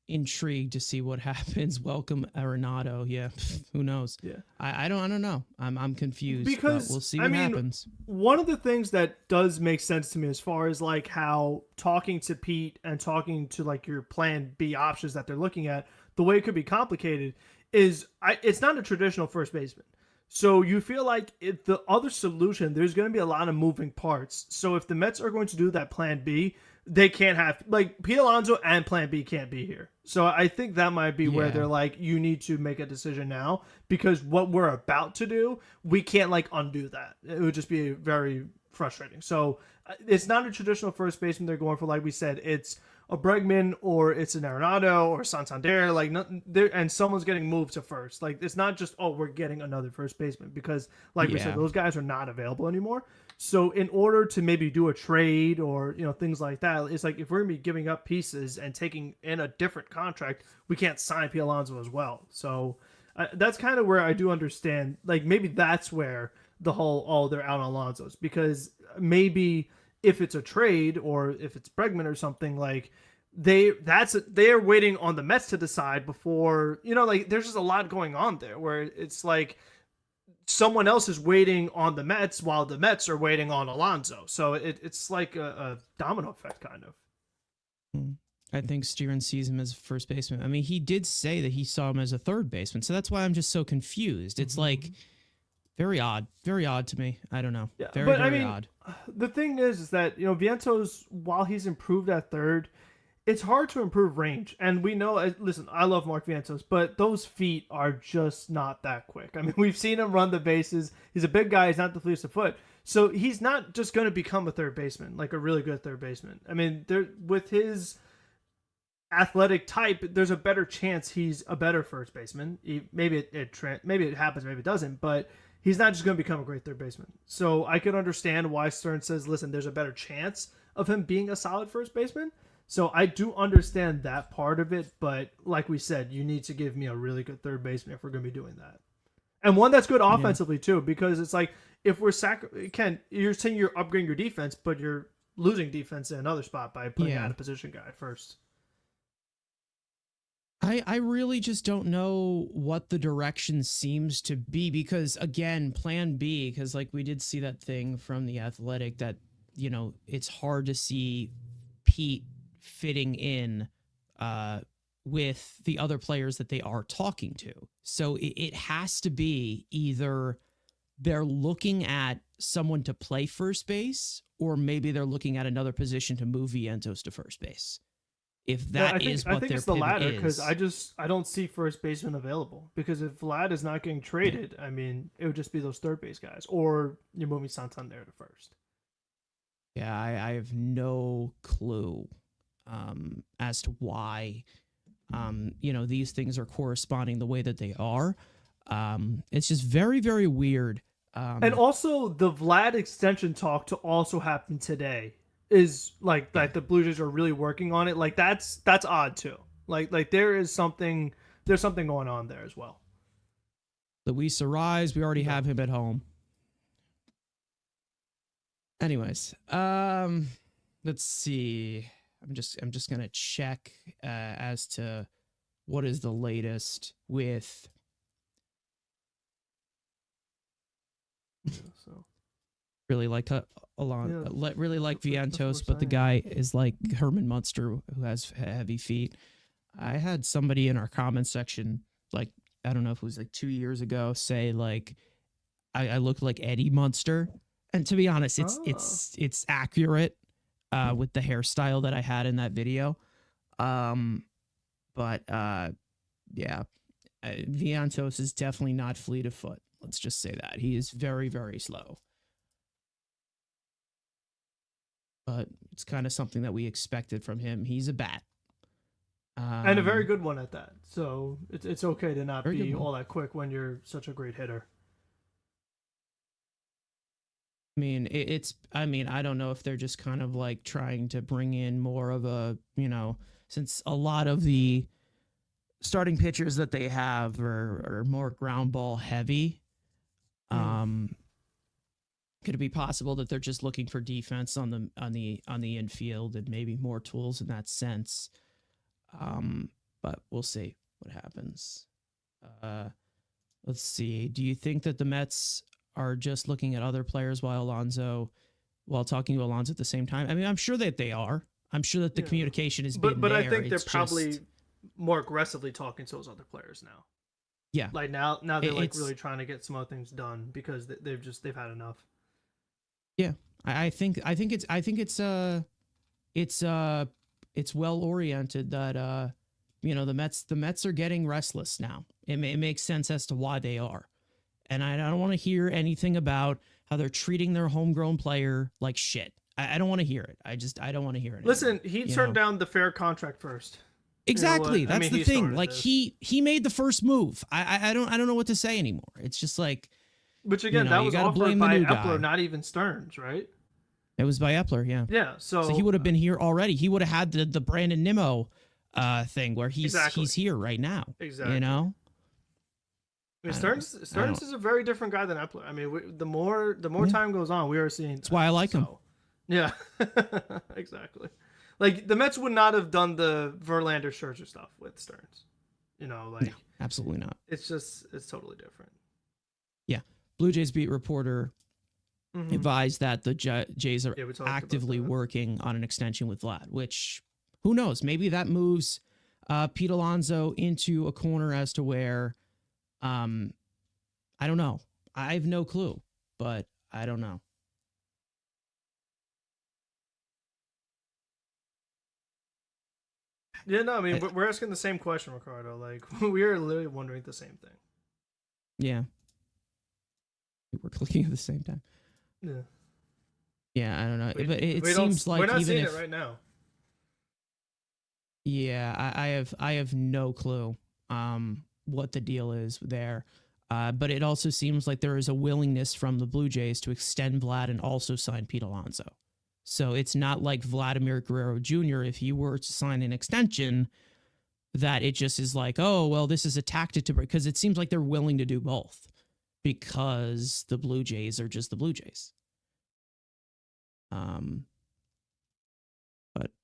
intrigued to see what happens. Welcome Arenado. Yeah, who knows? Yeah. I don't know. I'm confused, but Because we'll see I what mean, happens. one of the things that does make sense to me as far as like how talking to Pete and talking to like your plan B options that they're looking at, the way it could be complicated is it's not a traditional first baseman. So you feel like if the other solution, there's going to be a lot of moving parts. So if the Mets are going to do that plan B, they can't have like Pete Alonso and plan B can't be here. So I think that might be where Yeah. they're like, you need to make a decision now because what we're about to do, we can't like undo that. It would just be very frustrating. So it's not a traditional first baseman they're going for. Like we said, it's a Bregman or it's an Arenado or Santander. Like there, and someone's getting moved to first. Like it's not just we're getting another first baseman because like we said, Yeah. those guys are not available anymore. So in order to maybe do a trade or things like that, it's like if we're gonna be giving up pieces and taking in a different contract, we can't sign Pete Alonso as well. So that's kind of where I do understand. Like maybe that's where the whole they're out on Alonso's because maybe if it's a trade or if it's Bregman or something like they're waiting on the Mets to decide before like there's just a lot going on there where it's like someone else is waiting on the Mets while the Mets are waiting on Alonso. So it's like a domino effect kind of. Hmm. I think Steeren sees him as a first baseman. I mean, he did say that he saw him as a third baseman, so that's why I'm just so confused. It's like very odd to me. I don't know. Yeah, Very, but very I mean, odd. the thing is that Vientos, while he's improved at third, it's hard to improve range. And we know, listen, I love Mark Vientos, but those feet are just not that quick. I mean, we've seen him run the bases. He's a big guy. He's not the fleetest of foot. So he's not just going to become a third baseman, like a really good third baseman. I mean, with his athletic type, there's a better chance he's a better first baseman. Maybe maybe it happens, maybe it doesn't, but he's not just going to become a great third baseman. So I could understand why Stern says, listen, there's a better chance of him being a solid first baseman. So I do understand that part of it, but like we said, you need to give me a really good third baseman if we're going to be doing that. And one that's good offensively too, because it's like if we're Ken, you're saying you're upgrading your defense, but you're losing defense in another spot by putting out a position guy first. I really just don't know what the direction seems to be because again, plan B, because like we did see that thing from the Athletic that, it's hard to see Pete fitting in with the other players that they are talking to. So it has to be either they're looking at someone to play first base or maybe they're looking at another position to move Vientos to first base. If that is what I think their it's the pivot latter is. because I don't see first baseman available because if Vlad is not getting traded, I mean it would just be those third base guys or you're moving Santander to first. Yeah, I have no clue as to why these things are corresponding the way that they are. It's just very, very weird. And also the Vlad extension talk to also happen today is like the Blue Jays are really working on it. Like that's odd too. Like there's something going on there as well. Luis Arise, we already have him at home. Anyways, let's see. I'm just gonna check as to what is the latest with. So really liked really like Vientos, but the guy is like Herman Munster who has heavy feet. I had somebody in our comment section, like I don't know if it was like 2 years ago, say like I looked like Eddie Munster, and to be honest, it's accurate with the hairstyle that I had in that video. But yeah, Vientos is definitely not fleet of foot. Let's just say that he is very, very slow. But it's kind of something that we expected from him. He's a bat. And a very good one at that. So it's okay to not be all that quick when you're such a great hitter. I mean, I don't know if they're just kind of like trying to bring in more of a, since a lot of the starting pitchers that they have are more ground ball heavy. Could it be possible that they're just looking for defense on the infield and maybe more tools in that sense? but we'll see what happens. Let's see. Do you think that the Mets are just looking at other players while talking to Alonso at the same time? I mean, I'm sure that they are. I'm sure that the communication is being but there. I think they're probably more aggressively talking to those other players now. Yeah. Like now they're like really trying to get some other things done because they've had enough. Yeah. I think it's well oriented that the Mets are getting restless now. It makes sense as to why they are. And I don't want to hear anything about how they're treating their homegrown player like shit. I don't want to hear it. I don't want to hear it. Listen, he turned down the fair contract first. Exactly. That's the thing. Like he made the first move. I don't know what to say anymore. It's just like, which again, that was offered by Epler, not even Stearns, right? It was by Epler, yeah. Yeah. So he would have been here already. He would have had the Brandon Nimmo thing where he's here right now. Exactly. You know? I mean, Stearns is a very different guy than Epler. I mean, the more time goes on, we are seeing. That's why I like him. Yeah, exactly. Like the Mets would not have done the Verlander Scherzer stuff with Stearns. No, absolutely not. It's totally different. Yeah, Blue Jays beat reporter advised that the Jays are actively working on an extension with Vlad. Which, who knows? Maybe that moves Pete Alonso into a corner as to where. I don't know. I have no clue, but I don't know. Yeah, no, I mean, we're asking the same question, Ricardo. Like, we are literally wondering the same thing. Yeah. We're clicking at the same time. Yeah. Yeah, I don't know. But it seems like we're not seeing it right now. Yeah, I have no clue what the deal is there. But it also seems like there is a willingness from the Blue Jays to extend Vlad and also sign Pete Alonso. So it's not like Vladimir Guerrero Jr., if he were to sign an extension, that it just is like, oh, well, this is a tactic to break. Because it seems like they're willing to do both because the Blue Jays are just the Blue Jays. But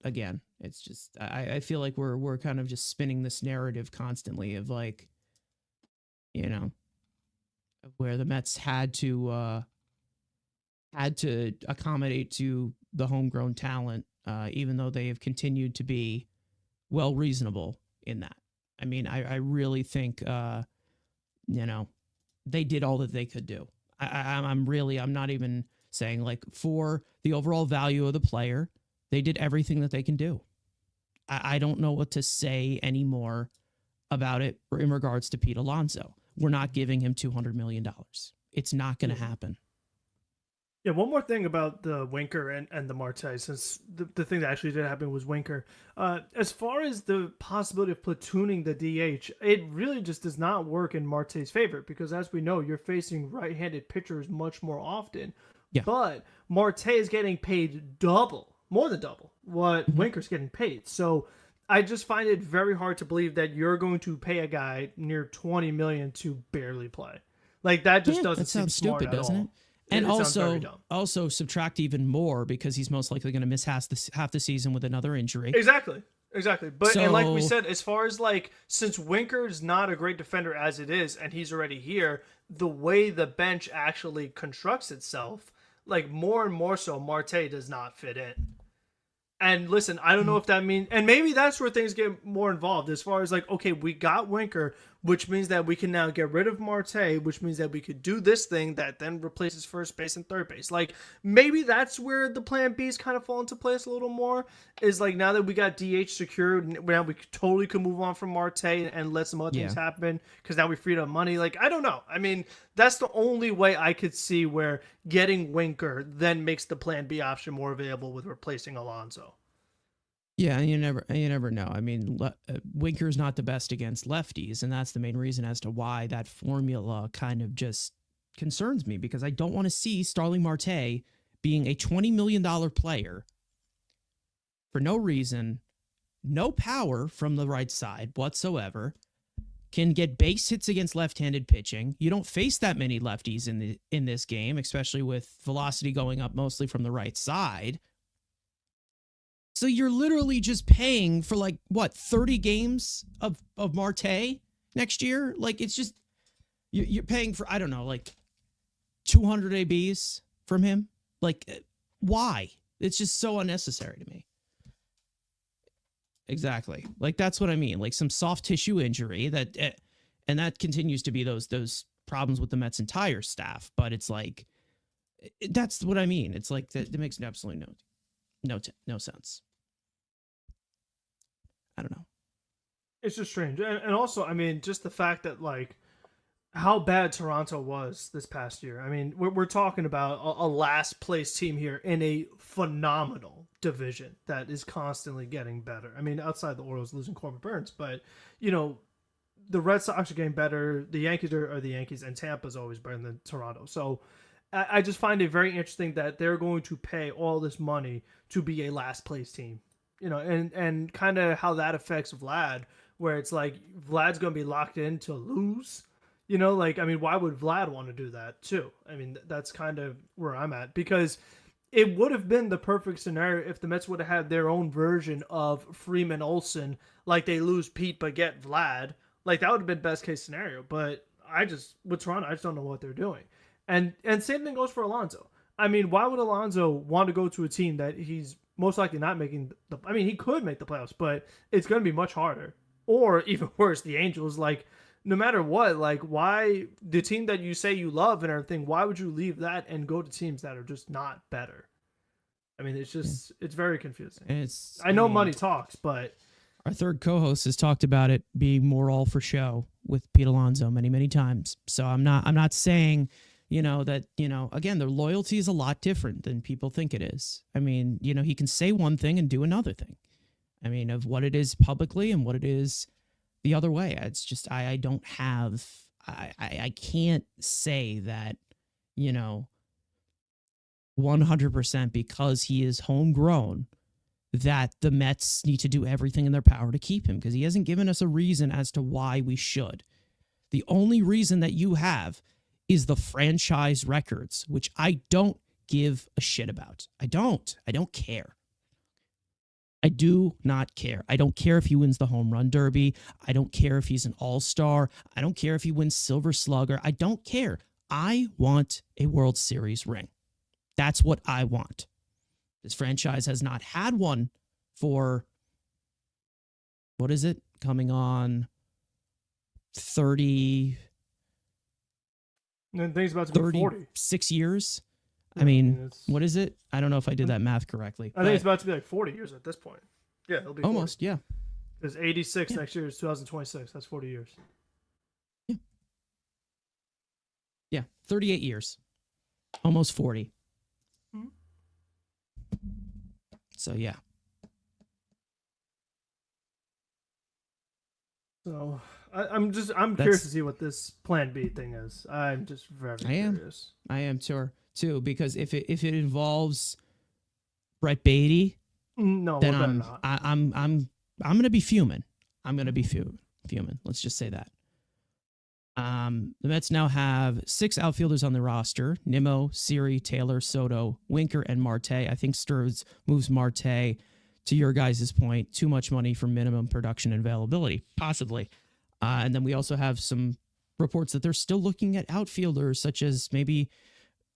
again, it's just, I feel like we're kind of just spinning this narrative constantly of like, where the Mets had to accommodate to the homegrown talent, even though they have continued to be well reasonable in that. I mean, I really think, they did all that they could do. I'm not even saying like for the overall value of the player, they did everything that they can do. I don't know what to say anymore about it in regards to Pete Alonso. We're not giving him $200 million. It's not going to happen. Yeah, one more thing about the Winker and the Marte, since the thing that actually did happen was Winker. As far as the possibility of platooning the DH, it really just does not work in Marte's favor because, as we know, you're facing right-handed pitchers much more often. Yeah. But Marte is getting paid more than double, what Winker's getting paid. So I just find it very hard to believe that you're going to pay a guy near $20 million to barely play. Like that just doesn't seem smart stupid, doesn't it? And also subtract even more because he's most likely going to miss half the season with another injury. Exactly. But and like we said, as far as like, since Winker's not a great defender as it is, and he's already here, the way the bench actually constructs itself, like more and more so, Marte does not fit in. And listen, I don't know if that means, and maybe that's where things get more involved as far as like, okay, we got Winker, which means that we can now get rid of Marte, which means that we could do this thing that then replaces first base and third base. Like maybe that's where the plan B's kind of fall into place a little more, is like now that we got DH secured, now we totally could move on from Marte and let some other things happen because now we freed up money. Like, I don't know. I mean, that's the only way I could see where getting Winker then makes the plan B option more available with replacing Alonso. Yeah, you never know. I mean, Winker's not the best against lefties, and that's the main reason as to why that formula kind of just concerns me, because I don't want to see Starling Marte being a $20 million player for no reason, no power from the right side whatsoever, can get base hits against left-handed pitching. You don't face that many lefties in this game, especially with velocity going up mostly from the right side. So you're literally just paying for like what 30 games of Marte next year. Like it's just you're paying for I don't know like 200 ABs from him. Like why? It's just so unnecessary to me. Exactly. Like that's what I mean. Like some soft tissue injury that and that continues to be those problems with the Mets entire staff, but it's like that's what I mean. It's like that makes absolutely no sense. I don't know. It's just strange, and also, I mean, just the fact that like how bad Toronto was this past year. I mean, we're talking about a last place team here in a phenomenal division that is constantly getting better. I mean, outside the Orioles losing Corbin Burns, but you know, the Red Sox are getting better. The Yankees are the Yankees, and Tampa's always better than Toronto. So I just find it very interesting that they're going to pay all this money to be a last place team. You know, and kind of how that affects Vlad, where it's like Vlad's going to be locked in to lose. You know, like, I mean, why would Vlad want to do that too? I mean, that's kind of where I'm at, because it would have been the perfect scenario if the Mets would have had their own version of Freeman Olsen, like they lose Pete but get Vlad. Like that would have been best case scenario. But with Toronto, I just don't know what they're doing. And same thing goes for Alonso. I mean, why would Alonso want to go to a team that he's most likely not making I mean, he could make the playoffs, but it's going to be much harder. Or even worse, the Angels. Like, no matter what, like, why the team that you say you love and everything, why would you leave that and go to teams that are just not better? I mean, it's just it's very confusing. And I know money talks, but our third co-host has talked about it being more all for show with Pete Alonso many times. So I'm not saying, you know, that, you know, again, their loyalty is a lot different than people think it is. I mean, you know, he can say one thing and do another thing. I mean, of what it is publicly and what it is the other way. It's just, I don't have, I can't say that, you know, 100% because he is homegrown that the Mets need to do everything in their power to keep him, because he hasn't given us a reason as to why we should. The only reason that you have is the franchise records, which I don't give a shit about. I don't care. I do not care. I don't care if he wins the home run derby. I don't care if he's an all-star. I don't care if he wins Silver Slugger. I don't care. I want a World Series ring. That's what I want. This franchise has not had one for, what is it? Coming on 30... And I think it's about to be 40. 36 years. Yeah, I mean, what is it? I don't know if I did that math correctly. I think it's about to be like 40 years at this point. Yeah, it'll be 40. Almost, yeah. There's 86 next year. Is 2026. That's 40 years. Yeah. Yeah, 38 years. Almost 40. Mm-hmm. So, yeah. So I'm curious to see what this Plan B thing is. I'm just very curious. I am too, because if it involves Brett Beatty, no, then I'm gonna be fuming. I'm gonna be fuming. Let's just say that. The Mets now have 6 outfielders on the roster: Nimmo, Siri, Taylor, Soto, Winker, and Marte. I think Sturz moves Marte, to your guys' point, too much money for minimum production and availability, possibly. And then we also have some reports that they're still looking at outfielders, such as maybe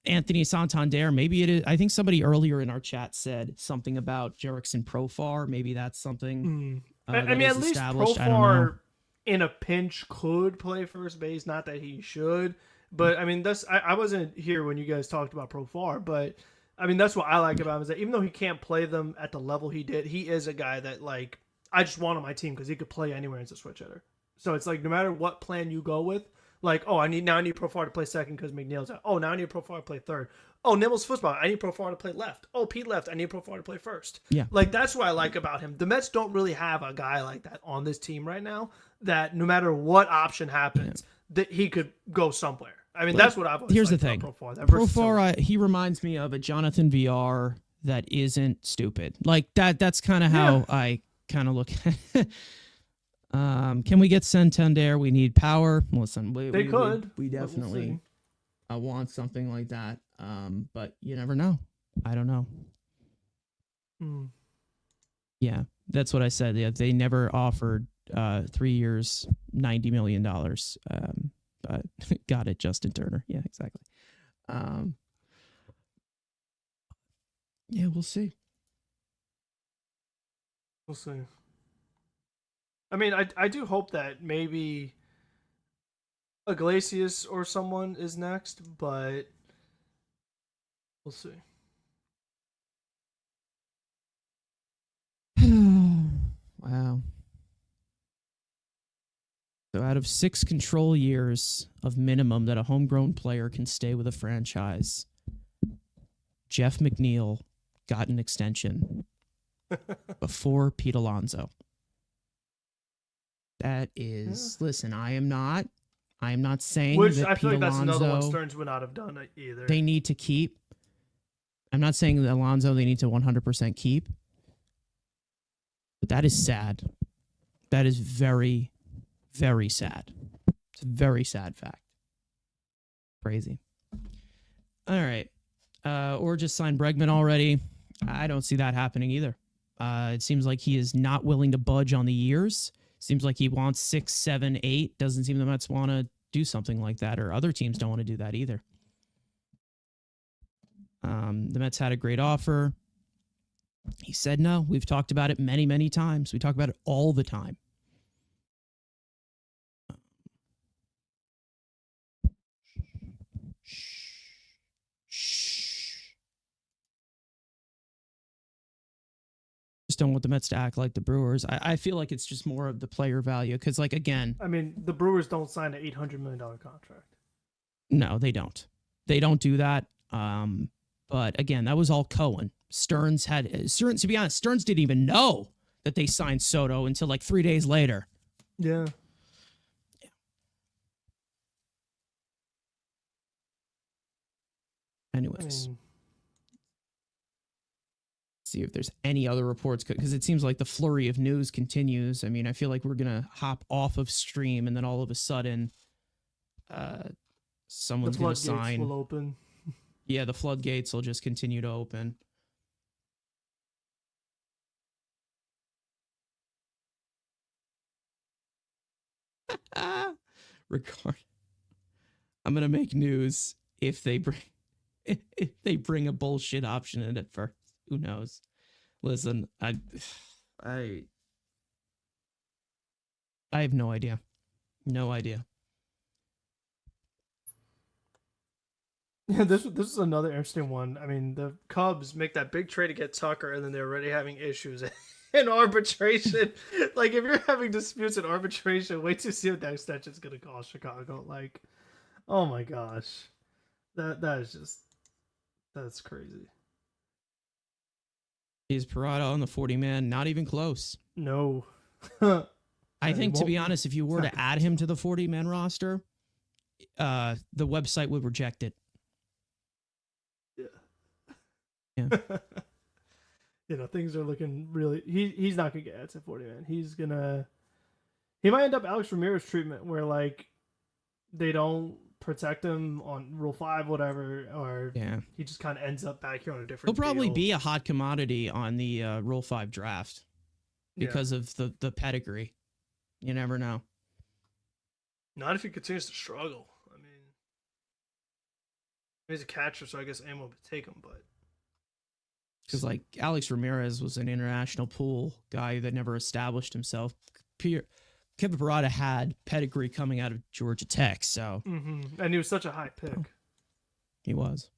Anthony Santander. Maybe it is. I think somebody earlier in our chat said something about Jerickson Profar. Maybe that's something. I mean, at least Profar in a pinch could play first base. Not that he should, but I mean, I wasn't here when you guys talked about Profar, but I mean, that's what I like about him, is that even though he can't play them at the level he did, he is a guy that, like, I just want on my team because he could play anywhere as a switch hitter. So it's like, no matter what plan you go with, like, oh, I need Profar to play second because McNeil's out. Oh, now I need Profar to play third. Oh, Nimble's football. I need Profar to play left. Oh, Pete left. I need Profar to play first. Yeah. Like, that's what I like about him. The Mets don't really have a guy like that on this team right now, that no matter what option happens, that he could go somewhere. I mean, that's what I've always Here's the liked thing. about Profar. Profar, he reminds me of a Jonathan VR that isn't stupid. Like that's kind of how I kind of look at it. Can we get Santander? We need power. Listen, we definitely want something like that. But you never know. I don't know. Yeah, that's what I said. Yeah, they never offered 3 years, $90 million. But got it, Justin Turner. Yeah, exactly. Um, yeah, we'll see. We'll see. I mean, I do hope that maybe Iglesias or someone is next, but we'll see. Wow. So out of 6 control years of minimum that a homegrown player can stay with a franchise, Jeff McNeil got an extension before Pete Alonso. That is, listen, I am not saying Which that I feel Pete like that's another one Alonso Stearns would not have done either. they need to keep. I'm not saying that Alonso they need to 100% keep. But that is sad. That is very, very sad. It's a very sad fact. Crazy. All right. Or just sign Bregman already. I don't see that happening either. It seems like he is not willing to budge on the years. Seems like he wants 6, 7, 8. Doesn't seem the Mets want to do something like that, or other teams don't want to do that either. The Mets had a great offer. He said no. We've talked about it many, many times. We talk about it all the time. Just don't want the Mets to act like the Brewers. I feel like it's just more of the player value because, like, again, I mean, the Brewers don't sign an $800 million contract. no, they don't. They don't do that. But again, that was all Cohen. Stearns, to be honest, Stearns didn't even know that they signed Soto until like 3 days later. Yeah. Anyways. See if there's any other reports because it seems like the flurry of news continues. I mean, I feel like we're going to hop off of stream and then all of a sudden someone's going to sign. Will open. Yeah, the floodgates will just continue to open. Regard. I'm going to make news if they bring a bullshit option in at first. Who knows? Listen, I have no idea. No idea. Yeah, this is another interesting one. I mean, the Cubs make that big trade to get Tucker, and then they're already having issues in arbitration. Like, if you're having disputes in arbitration, wait to see what that extension is going to cost Chicago. Like, oh my gosh, that's crazy. Is Parada on the 40-man? Not even close. No. I think, to be honest, if you were to add him to the 40-man roster, the website would reject it. Yeah. You know, things are looking really. He's not gonna get added to 40-man. He might end up Alex Ramirez treatment, where like they don't protect him on Rule 5, whatever, or he just kind of ends up back here on a different. He'll probably be a hot commodity on the Rule 5 draft because of the pedigree. You never know. Not if he continues to struggle. I mean, he's a catcher, so I guess Amo would take him, but because like Alex Ramirez was an international pool guy that never established himself. Kevin Parada had pedigree coming out of Georgia Tech, so and he was such a high pick. He was.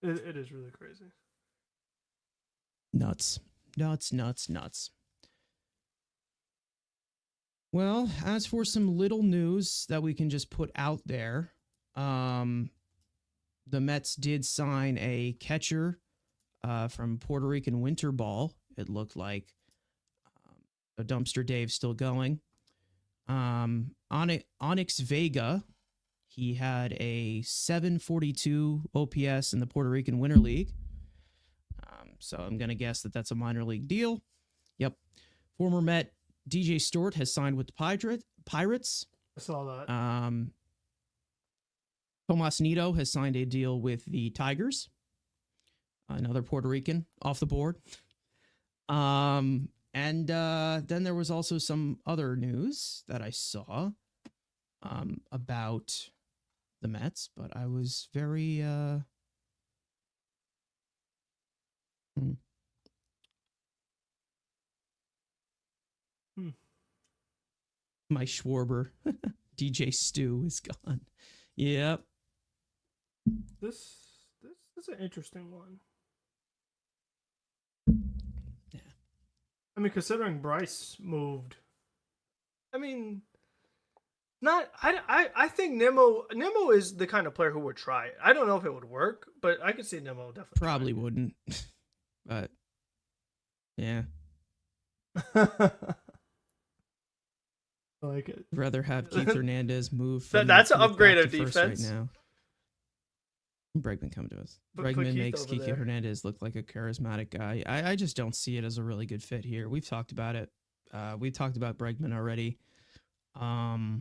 It is really crazy. Nuts. Well, as for some little news that we can just put out there, the Mets did sign a catcher from Puerto Rican winter ball. It looked like a Dumpster Dave still going. Onyx Vega, he had a 742 OPS in the Puerto Rican Winter League. So I'm going to guess that that's a minor league deal. Yep. Former Met DJ Stewart has signed with the Pirates. I saw that. Tomas Nido has signed a deal with the Tigers. Another Puerto Rican off the board. And then there was also some other news that I saw about the Mets, but I was very my Schwarber DJ Stu is gone. Yep. This is an interesting one. Yeah. I mean, considering Bryce moved, I mean, not I think Nimmo is the kind of player who would try it. I don't know if it would work, but I could see Nimmo definitely. Probably wouldn't. But yeah. I like it. I'd rather have Keith Hernandez move. That's an upgrade of defense defense right now. Bregman come to us. But Bregman makes Kiki Kiki Hernandez look like a charismatic guy. I just don't see it as a really good fit here. We've talked about it. We've talked about Bregman already. Yeah,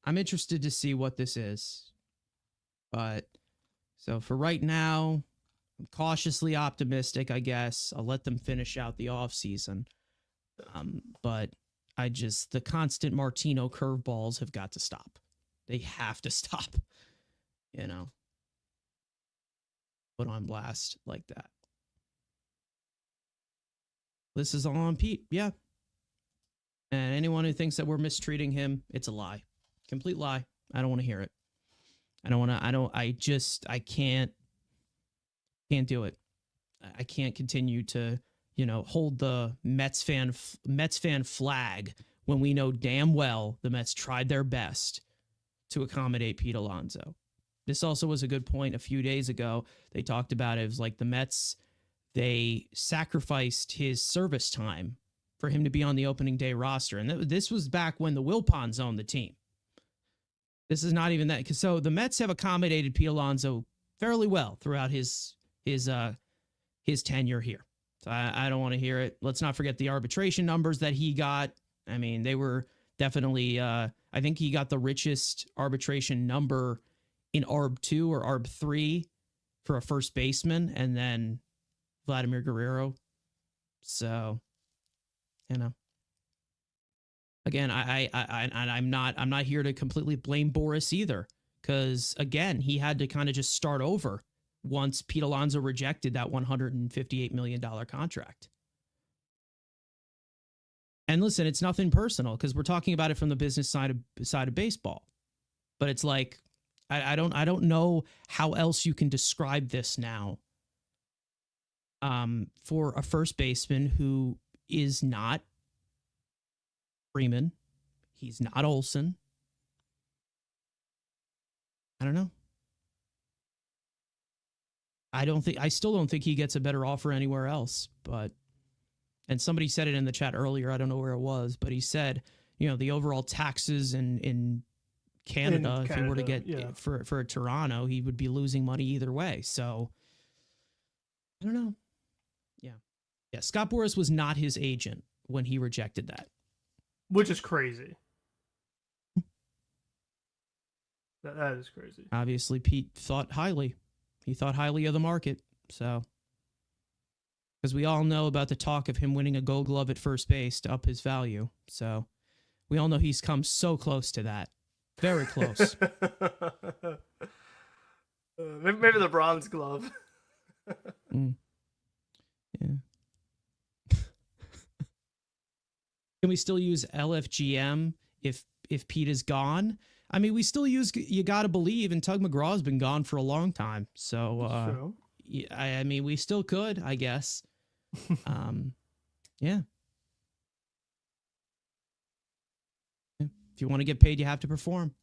I'm interested to see what this is. But so for right now, I'm cautiously optimistic, I guess. I'll let them finish out the offseason. But the constant Martino curveballs have got to stop. They have to stop. Put on blast like that. This is all on Pete. Yeah. And anyone who thinks that we're mistreating him, it's a lie. Complete lie. I don't want to hear it. I can't do it. I can't continue to, hold the Mets fan flag when we know damn well the Mets tried their best to accommodate Pete Alonso. This also was a good point a few days ago. They talked about it. It was like the Mets, they sacrificed his service time for him to be on the opening day roster. And this was back when the Wilpons owned the team. This is not even that. So the Mets have accommodated Pete Alonso fairly well throughout his tenure here. So I don't want to hear it. Let's not forget the arbitration numbers that he got. I mean, they were definitely, I think he got the richest arbitration number in ARB 2 or ARB 3 for a first baseman, and then Vladimir Guerrero. So, again, I'm not here to completely blame Boris either, because again, he had to kind of just start over once Pete Alonso rejected that $158 million contract. And listen, it's nothing personal because we're talking about it from the business side of baseball. But it's like, I don't know how else you can describe this now. For a first baseman who is not Freeman, he's not Olsen. I don't know. I still don't think he gets a better offer anywhere else, and somebody said it in the chat earlier, I don't know where it was, but he said, the overall taxes in Canada, if he were to get for Toronto, he would be losing money either way. So I don't know. Yeah. Scott Boras was not his agent when he rejected that, which is crazy. That is crazy. Obviously, Pete thought highly. He thought highly of the market. So, because we all know about the talk of him winning a Gold Glove at first base to up his value. So, we all know he's come so close to that. Very close. Maybe the Bronze Glove. Yeah. Can we still use LFGM if Pete is gone? I mean, we still use You Gotta Believe, and Tug McGraw's been gone for a long time. So, I mean, we still could, I guess. Yeah. If you want to get paid, you have to perform.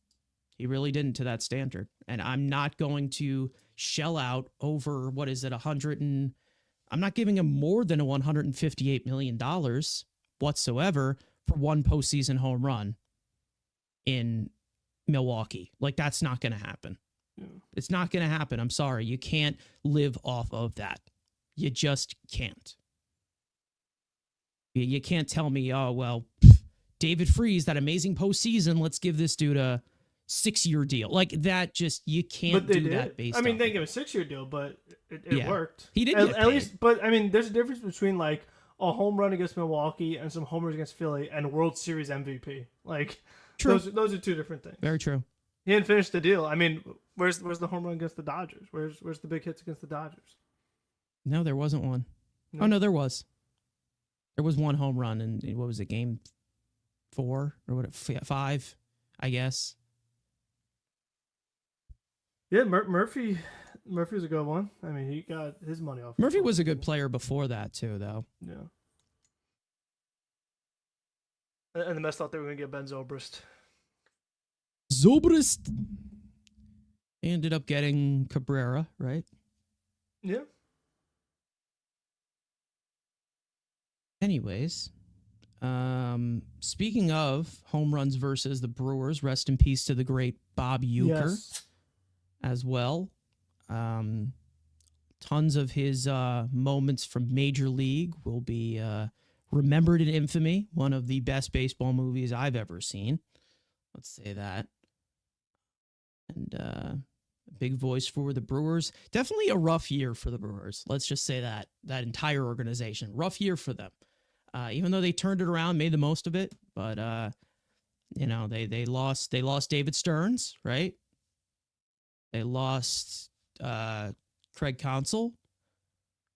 He really didn't to that standard. And I'm not going to shell out over, what is it, I'm not giving him more than $158 million whatsoever for one postseason home run in Milwaukee. Like, that's not going to happen. Yeah. It's not going to happen. I'm sorry. You can't live off of that. You just can't. You can't tell me, oh, well, David Freese, that amazing postseason. Let's give this dude a 6-year deal. Like that, just you can't do that based. I mean, off they of gave it. a 6-year deal, but it Yeah. worked. He did get at paid. least. But I mean, there's a difference between like a home run against Milwaukee and some homers against Philly and World Series MVP. Like True. those are two different things. Very true. He didn't finish the deal. I mean, where's the home run against the Dodgers? Where's the big hits against the Dodgers? No, there wasn't one. No. Oh no, there was. There was one home run in what was it, game 4 or what? 5, I guess. Yeah, Murphy was a good one. I mean, he got his money off. Murphy was a good player before that too, though. Yeah. And the Mets thought they were going to get Ben Zobrist. Zobrist. They ended up getting Cabrera, right? Yeah. Anyways, speaking of home runs versus the Brewers, rest in peace to the great Bob Uecker. Yes. As well. Tons of his moments from Major League will be remembered in infamy. One of the best baseball movies I've ever seen. Let's say that. And a big voice for the Brewers. Definitely a rough year for the Brewers. Let's just say that. That entire organization. Rough year for them. Even though they turned it around, made the most of it. But, they lost David Stearns, right? They lost Craig Counsell.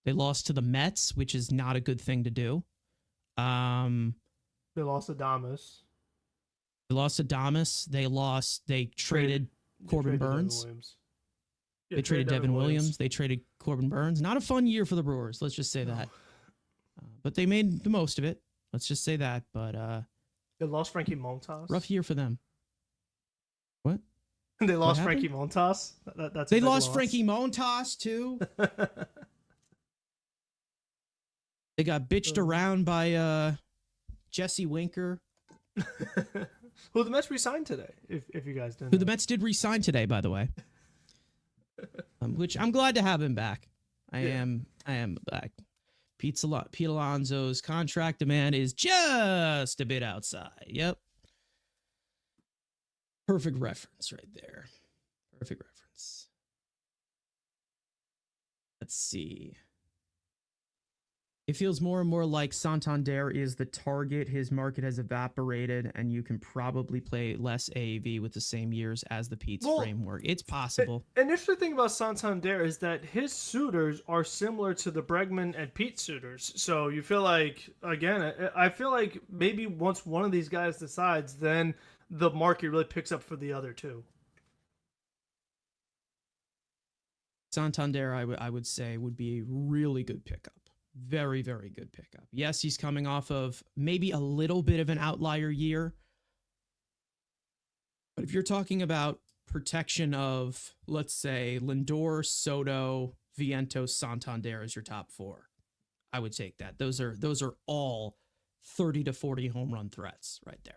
They lost to the Mets, which is not a good thing to do. They lost Adames. They traded Corbin Burns. They traded Devin Williams. They traded Corbin Burns. Not a fun year for the Brewers. Let's just say that. But they made the most of it. Let's just say that. But they lost Frankie Montas. Rough year for them. What? They lost Frankie Montas. They lost Frankie Montas too. They got bitched around by Jesse Winker. Who the Mets re-signed today, if you guys didn't Who know. the Mets did re-sign today, by the way. Which I'm glad to have him back. I am back. Pete Alonso's contract demand is just a bit outside. Yep. Perfect reference right there. Perfect reference. Let's see. It feels more and more like Santander is the target. His market has evaporated, and you can probably play less AAV with the same years as the Pete's framework. It's possible. An interesting thing about Santander is that his suitors are similar to the Bregman and Pete suitors. So you feel like, again, I feel like maybe once one of these guys decides, then the market really picks up for the other two. Santander, I would say, would be a really good pickup. Very, very good pickup. Yes, he's coming off of maybe a little bit of an outlier year. But if you're talking about protection of, let's say, Lindor, Soto, Vientos, Santander as your top 4, I would take that. Those are all 30 to 40 home run threats right there.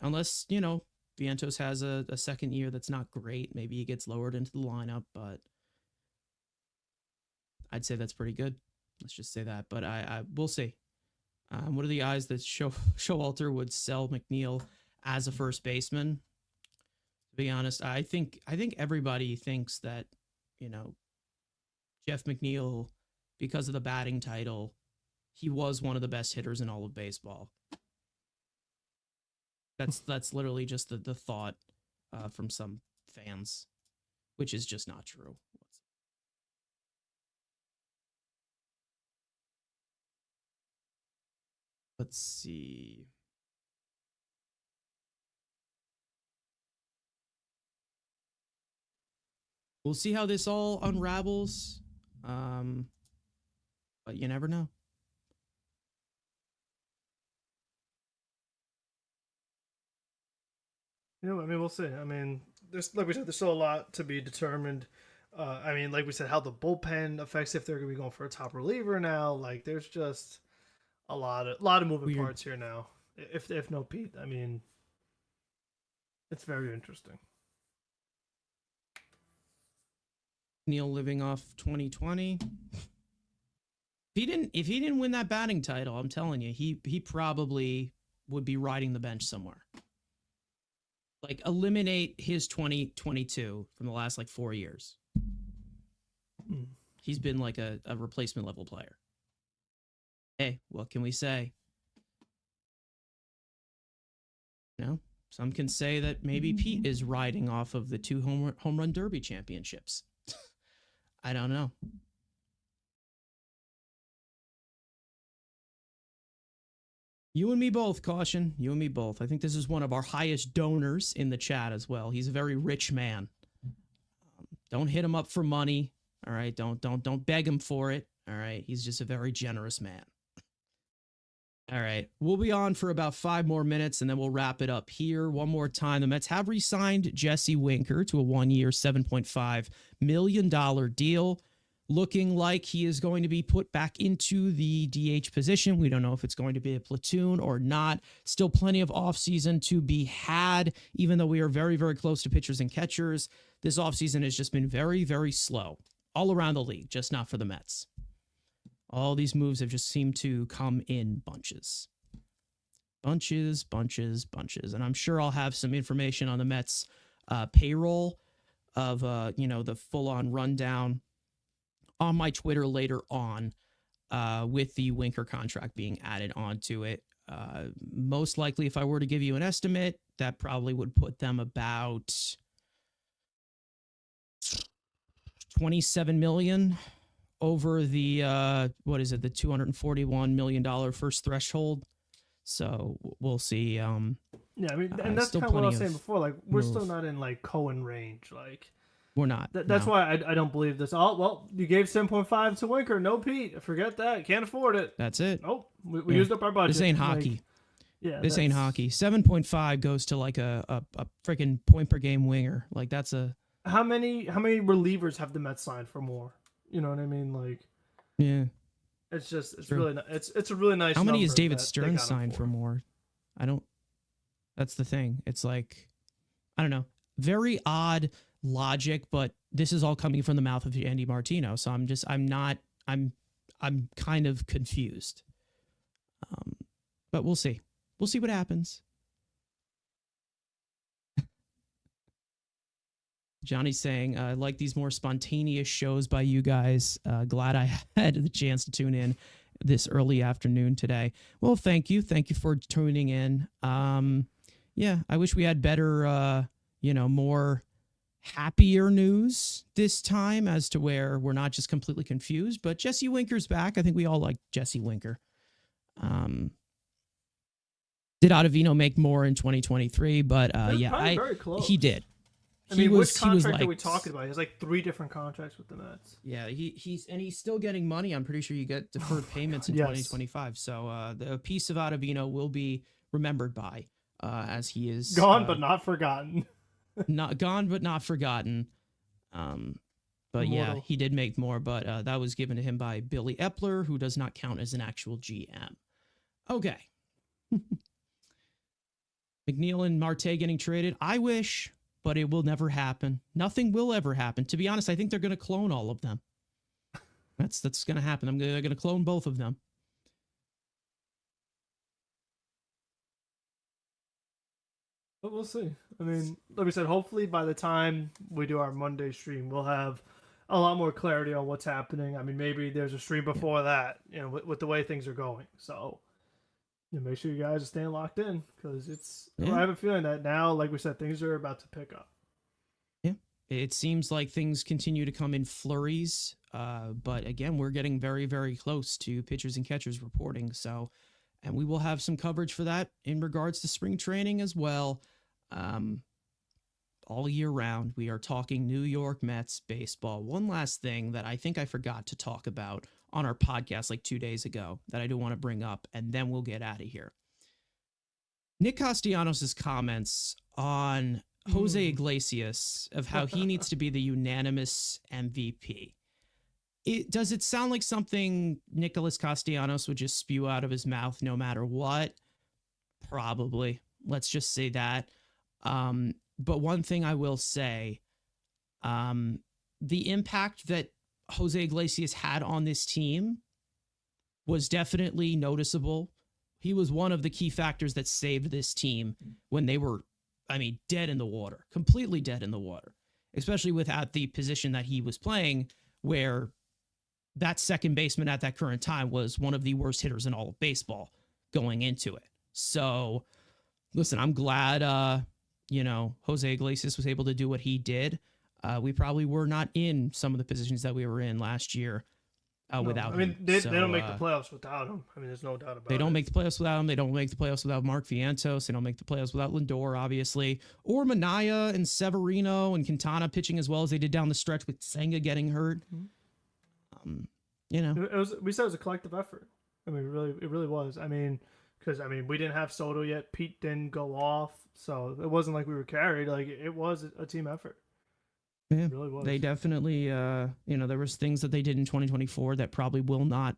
Unless, Vientos has a second year that's not great. Maybe he gets lowered into the lineup, but I'd say that's pretty good. Let's just say that. But we'll see. What are the odds that Showalter would sell McNeil as a first baseman? To be honest, I think everybody thinks that, Jeff McNeil, because of the batting title, he was one of the best hitters in all of baseball. That's literally just the thought from some fans, which is just not true. Let's see. We'll see how this all unravels. But you never know. Yeah, I mean, we'll see. I mean, like we said, there's still a lot to be determined. I mean, like we said, how the bullpen affects if they're going to be going for a top reliever now. Like, there's just a lot of moving parts here now. If no Pete, I mean, it's very interesting. Neil living off 2020. If he didn't win that batting title, I'm telling you, he probably would be riding the bench somewhere. Like eliminate his 2022 from the last like 4 years. He's been like a replacement level player. Hey, what can we say? No, some can say that maybe Pete is riding off of the 2 home run derby championships. I don't know. You and me both, Caution. You and me both. I think this is one of our highest donors in the chat as well. He's a very rich man. Don't hit him up for money. All right. Don't beg him for it. All right. He's just a very generous man. All right. We'll be on for about 5 more minutes and then we'll wrap it up here. One more time. The Mets have re-signed Jesse Winker to a 1-year, $7.5 million deal. Looking like he is going to be put back into the DH position. We don't know if it's going to be a platoon or not. Still plenty of offseason to be had, even though we are very, very close to pitchers and catchers. This offseason has just been very, very slow all around the league, just not for the Mets. All these moves have just seemed to come in bunches. Bunches. And I'm sure I'll have some information on the Mets payroll of, the full-on rundown on my Twitter later on with the Winker contract being added onto it. Most likely, if I were to give you an estimate, that probably would put them about $27 million over the, the $241 million first threshold. So we'll see. Yeah, I mean, and that's kind of what I was saying before. Like, we're still not in, like, Cohen range. Like, we're not. That's why I don't believe this. Oh, well, you gave 7.5 to Winker. No, Pete. Forget that. Can't afford it. That's it. Nope. We used up our budget. This ain't hockey. This ain't hockey. 7.5 goes to like a freaking point per game winger. Like that's a. How many relievers have the Mets signed for more? You know what I mean? Like. Yeah. It's really it's a really nice. How many is David Stern signed for more? I don't. That's the thing. It's like, I don't know. Very odd logic, but this is all coming from the mouth of Andy Martino, so I'm kind of confused. But we'll see what happens. Johnny's saying, I like these more spontaneous shows by you guys. Glad I had the chance to tune in this early afternoon today. Well, thank you for tuning in. Yeah, I wish we had better more happier news this time as to where we're not just completely confused, but Jesse Winker's back. I think we all like Jesse Winker. Did Ottavino make more in 2023? But very close. He did. I mean, which contract are we talking about? He has like 3 different contracts with the Mets. Yeah, he's still getting money. I'm pretty sure you get deferred payments in 2025. So the piece of Ottavino will be remembered by as he is gone but not forgotten. Not gone, but not forgotten. But yeah, he did make more, but that was given to him by Billy Epler, who does not count as an actual GM. Okay. McNeil and Marte getting traded. I wish, but it will never happen. Nothing will ever happen. To be honest, I think they're going to clone all of them. That's going to happen. They're going to clone both of them. But we'll see. I mean, like we said, hopefully by the time we do our Monday stream, we'll have a lot more clarity on what's happening. I mean, maybe there's a stream before that, with the way things are going. So, make sure you guys are staying locked in because I have a feeling that now, like we said, things are about to pick up. Yeah. It seems like things continue to come in flurries. But again, we're getting very, very close to pitchers and catchers reporting. So, and we will have some coverage for that in regards to spring training as well. All year round, we are talking New York Mets baseball. One last thing that I think I forgot to talk about on our podcast like 2 days ago that I do want to bring up, and then we'll get out of here. Nick Castellanos' comments on Jose Iglesias of how he needs to be the unanimous MVP. Does it sound like something Nicholas Castellanos would just spew out of his mouth no matter what? Probably. Let's just say that. But one thing I will say, the impact that Jose Iglesias had on this team was definitely noticeable. He was one of the key factors that saved this team when they were, dead in the water, completely dead in the water, especially without the position that he was playing, where that second baseman at that current time was one of the worst hitters in all of baseball going into it. So, listen, I'm glad, Jose Iglesias was able to do what he did. We probably were not in some of the positions that we were in last year without him. They don't make the playoffs without him. There's no doubt about it. They don't make the playoffs without him. They don't make the playoffs without Mark Vientos. They don't make the playoffs without Lindor, obviously. Or Minaya and Severino and Quintana pitching as well as they did down the stretch with Senga getting hurt. Mm-hmm. We said it was a collective effort. It really was. Because we didn't have Soto yet. Pete didn't go off, so it wasn't like we were carried. Like, it was a team effort. Yeah, it really was. They definitely, there was things that they did in 2024 that probably will not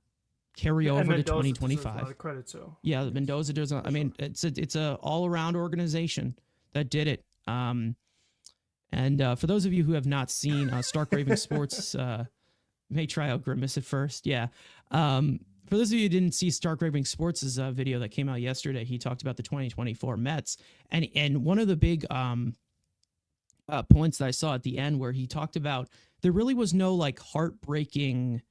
carry over to 2025. A lot of credit too. Yeah, Mendoza does. It's a all around organization that did it. And for those of you who have not seen Stark Raving Sports, may try out Grimace at first. Yeah. For those of you who didn't see Stark Raving Sports' video that came out yesterday, he talked about the 2024 Mets. And one of the big points that I saw at the end where he talked about there really was no like heartbreaking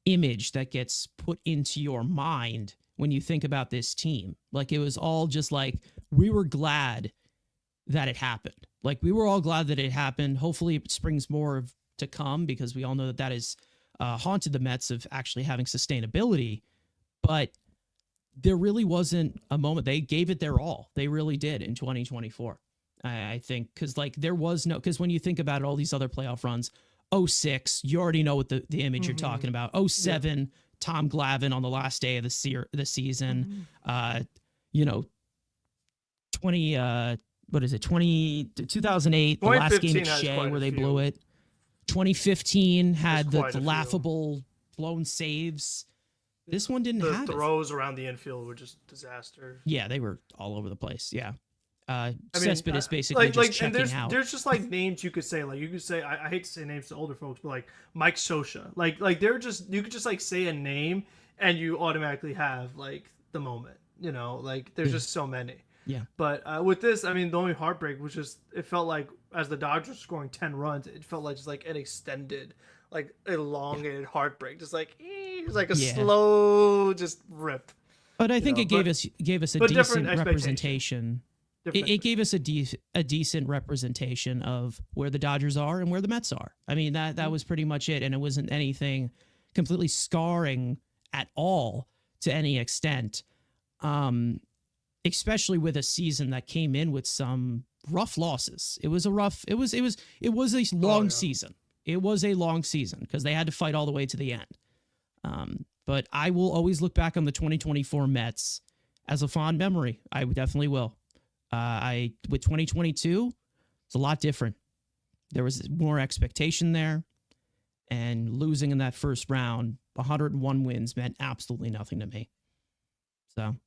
image that gets put into your mind when you think about this team. Like, it was all just like, we were glad that it happened. Like, we were all glad that it happened. Hopefully it springs more to come, because we all know that is haunted the Mets of actually having sustainability. But there really wasn't a moment. They gave it their all. They really did in 2024. I think, because there was no, because when you think about it, all these other playoff runs, 06, you already know what the image you're talking about. 07, yeah. Tom Glavine on the last day of the season. 2008, the last game at Shea where they blew it. 2015 had the laughable blown saves. This one didn't have the throws around the infield were just disaster. Yeah, they were all over the place. Yeah. Cespedes basically just checking out. There's just names you could say. You could say, I hate to say names to older folks, but Mike Scioscia. They're just, you could just say a name and you automatically have the moment. There's just so many. Yeah. But with this, the only heartbreak was just, it felt like as the Dodgers were scoring 10 runs, it felt like just an extended, elongated heartbreak. Just a slow just rip. But I think it gave us a decent representation. It gave us a decent representation of where the Dodgers are and where the Mets are. That was pretty much it. And it wasn't anything completely scarring at all to any extent. Especially with a season that came in with some rough losses. It was a long season. It was a long season because they had to fight all the way to the end. But I will always look back on the 2024 Mets as a fond memory. I definitely will. With 2022, it's a lot different. There was more expectation there, and losing in that first round, 101 wins meant absolutely nothing to me. So,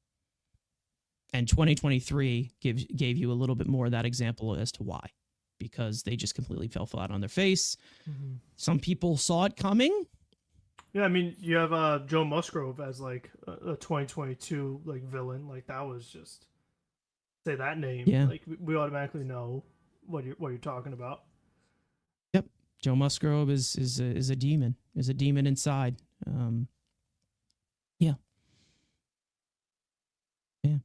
and 2023 gave you a little bit more of that example as to why, because they just completely fell flat on their face. Mm-hmm. Some people saw it coming. Yeah, you have Joe Musgrove as a 2022 villain. That was just, say that name. Yeah. We automatically know what you're talking about. Yep, Joe Musgrove is a demon. Is a demon inside. Yeah. Yeah.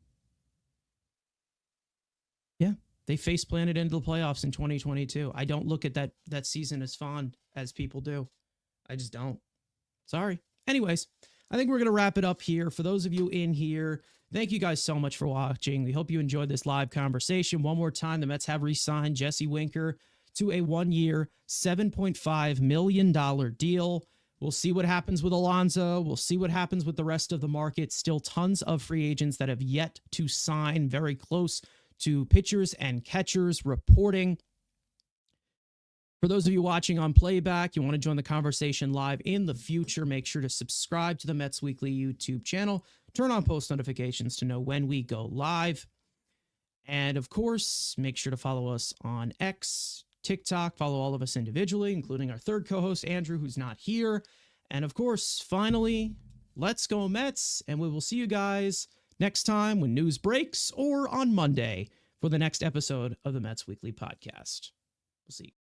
Yeah. They face planted into the playoffs in 2022. I don't look at that season as fond as people do. I just don't. Sorry. Anyways, I think we're going to wrap it up here. For those of you in here, thank you guys so much for watching. We hope you enjoyed this live conversation. One more time, the Mets have re-signed Jesse Winker to a 1-year, $7.5 million deal. We'll see what happens with Alonso. We'll see what happens with the rest of the market. Still tons of free agents that have yet to sign. Very close to pitchers and catchers reporting. For those of you watching on playback, you want to join the conversation live in the future, make sure to subscribe to the Mets Weekly YouTube channel. Turn on post notifications to know when we go live. And of course, make sure to follow us on X, TikTok, follow all of us individually, including our third co-host, Andrew, who's not here. And of course, finally, Let's go Mets, and we will see you guys next time when news breaks or on Monday for the next episode of the Mets Weekly Podcast. We'll see you.